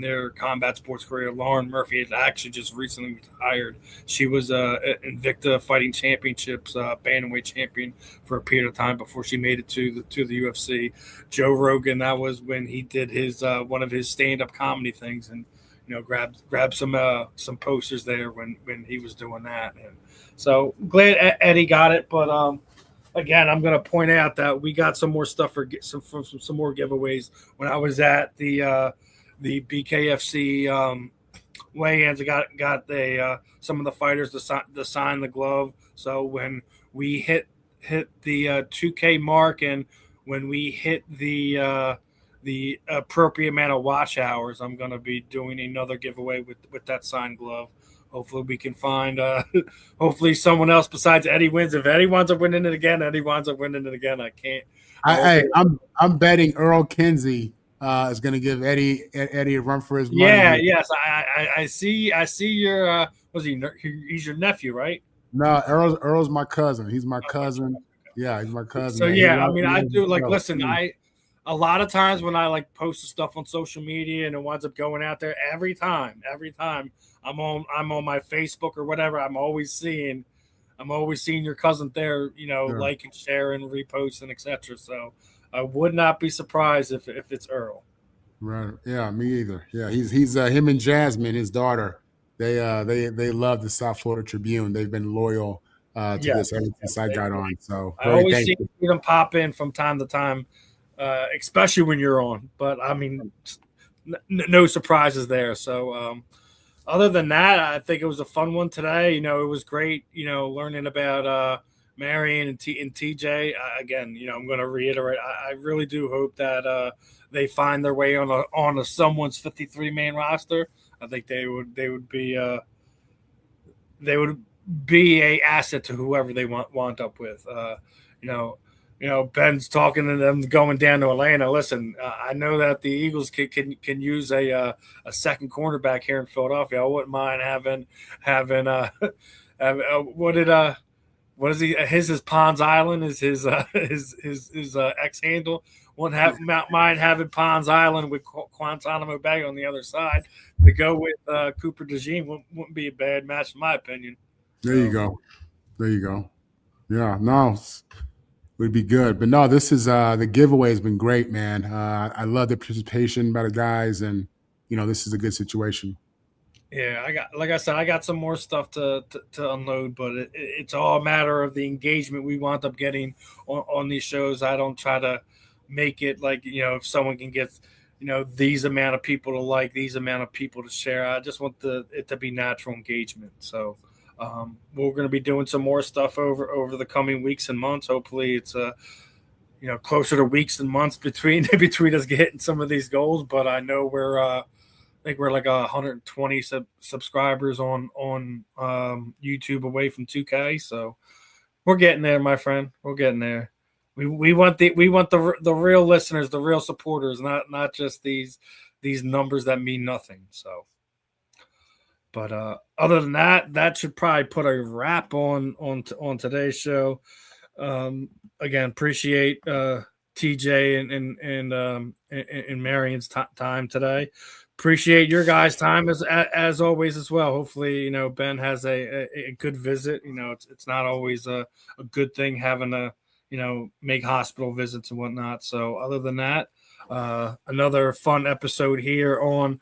their combat sports career. Lauren Murphy has actually just recently retired. She was Invicta Fighting Championships bantamweight champion for a period of time before she made it to the UFC. Joe Rogan, that was when he did his one of his stand-up comedy things, and grab some posters there when he was doing that. And so glad Eddie got it. But again, I'm going to point out that we got some more stuff for some more giveaways when I was at the BKFC weigh-ins. I got some of the fighters to sign the glove. So when we hit the 2K mark, and when we hit the appropriate amount of watch hours, I'm going to be doing another giveaway with that signed glove. Hopefully we can find hopefully someone else besides Eddie wins. If Eddie winds up winning it again, Eddie winds up winning it again. I can't. I'm betting Earl Kinsey is going to give Eddie a run for his money. Yeah, yes. I see your he's your nephew, right? No, Earl's my cousin. He's my cousin. Yeah, he's my cousin. So yeah, I do listen, a lot of times when I post stuff on social media and it winds up going out there, every time I'm on my Facebook or whatever, I'm always seeing your cousin there, like and share and repost and etc. So I would not be surprised if it's Earl. Right. Yeah, me either. Yeah, he's him and Jasmine, his daughter. They love the South Florida Tribune. They've been loyal to this ever since I got on. So I always see them pop in from time to time. Especially when you're on, but I mean, no surprises there. So, other than that, I think it was a fun one today. It was great, learning about Marion and T.J. Again, I'm going to reiterate. I really do hope that they find their way on someone's 53-man roster. I think they would be a asset to whoever they want up with. Ben's talking to them going down to Atlanta. Listen, I know that the Eagles can use a second cornerback here in Philadelphia. I wouldn't mind having what is he? His Ponds Island is his X handle. Wouldn't mind having Ponds Island with Guantanamo Bay on the other side to go with Cooper DeJean. Wouldn't be a bad match in my opinion. There you go. Yeah, no. Would be good. But no, this is the giveaway has been great, man. I love the participation by the guys, and this is a good situation. Yeah, I got some more stuff to unload, but it's all a matter of the engagement we wind up getting on these shows. I don't try to make it if someone can get these amount of people to like, these amount of people to share. I just want it to be natural engagement. So we're going to be doing some more stuff over the coming weeks and months. Hopefully it's closer to weeks than months between us getting some of these goals. But I know I think we're like 120 subscribers on YouTube away from 2K. So we're getting there, my friend. We're getting there. We want the real listeners, the real supporters, not just these numbers that mean nothing. So. But other than that should probably put a wrap on today's show. Again, appreciate TJ and Marion's time today. Appreciate your guys' time as always as well. Hopefully, Ben has a good visit. It's not always a good thing having to make hospital visits and whatnot. So other than that, another fun episode here on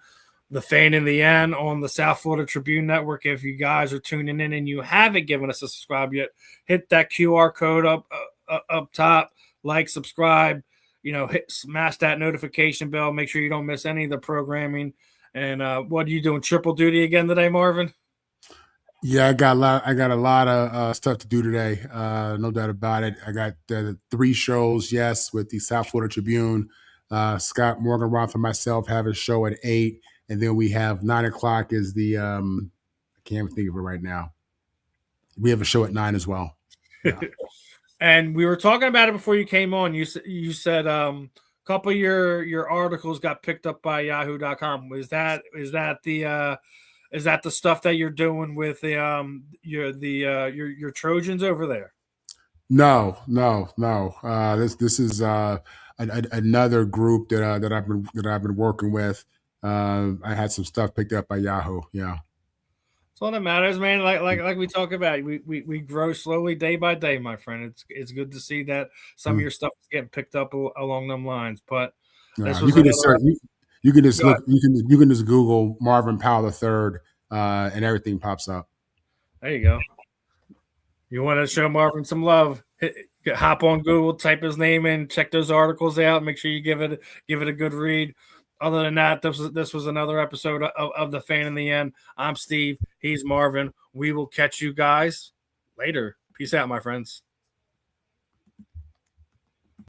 The Fan in the End on the South Florida Tribune Network. If you guys are tuning in and you haven't given us a subscribe yet, hit that QR code up top, like, subscribe, smash that notification bell. Make sure you don't miss any of the programming. And what are you doing? Triple duty again today, Marvin? Yeah, I got a lot of stuff to do today. No doubt about it. I got 3 shows, yes, with the South Florida Tribune. Scott Morganroth and myself have a show at 8, and then we have 9:00 is the I can't even think of it right now. We have a show at 9 as well. Yeah. And we were talking about it before you came on. You said a couple of your articles got picked up by Yahoo.com. Is that the stuff that you're doing with your Trojans over there? No. This is another group that I've been working with. I had some stuff picked up by Yahoo. Yeah. That's all that matters, man. Like we talk about, we grow slowly day by day, my friend. It's good to see that some of your stuff is getting picked up along them lines. But you can just search. You can just look. You can just Google Marvin Powell III, and everything pops up. There you go. You want to show Marvin some love? Hop on Google, type his name in, check those articles out. Make sure you give it a good read. Other than that, this was another episode of The Fan in the End. I'm Steve. He's Marvin. We will catch you guys later. Peace out, my friends.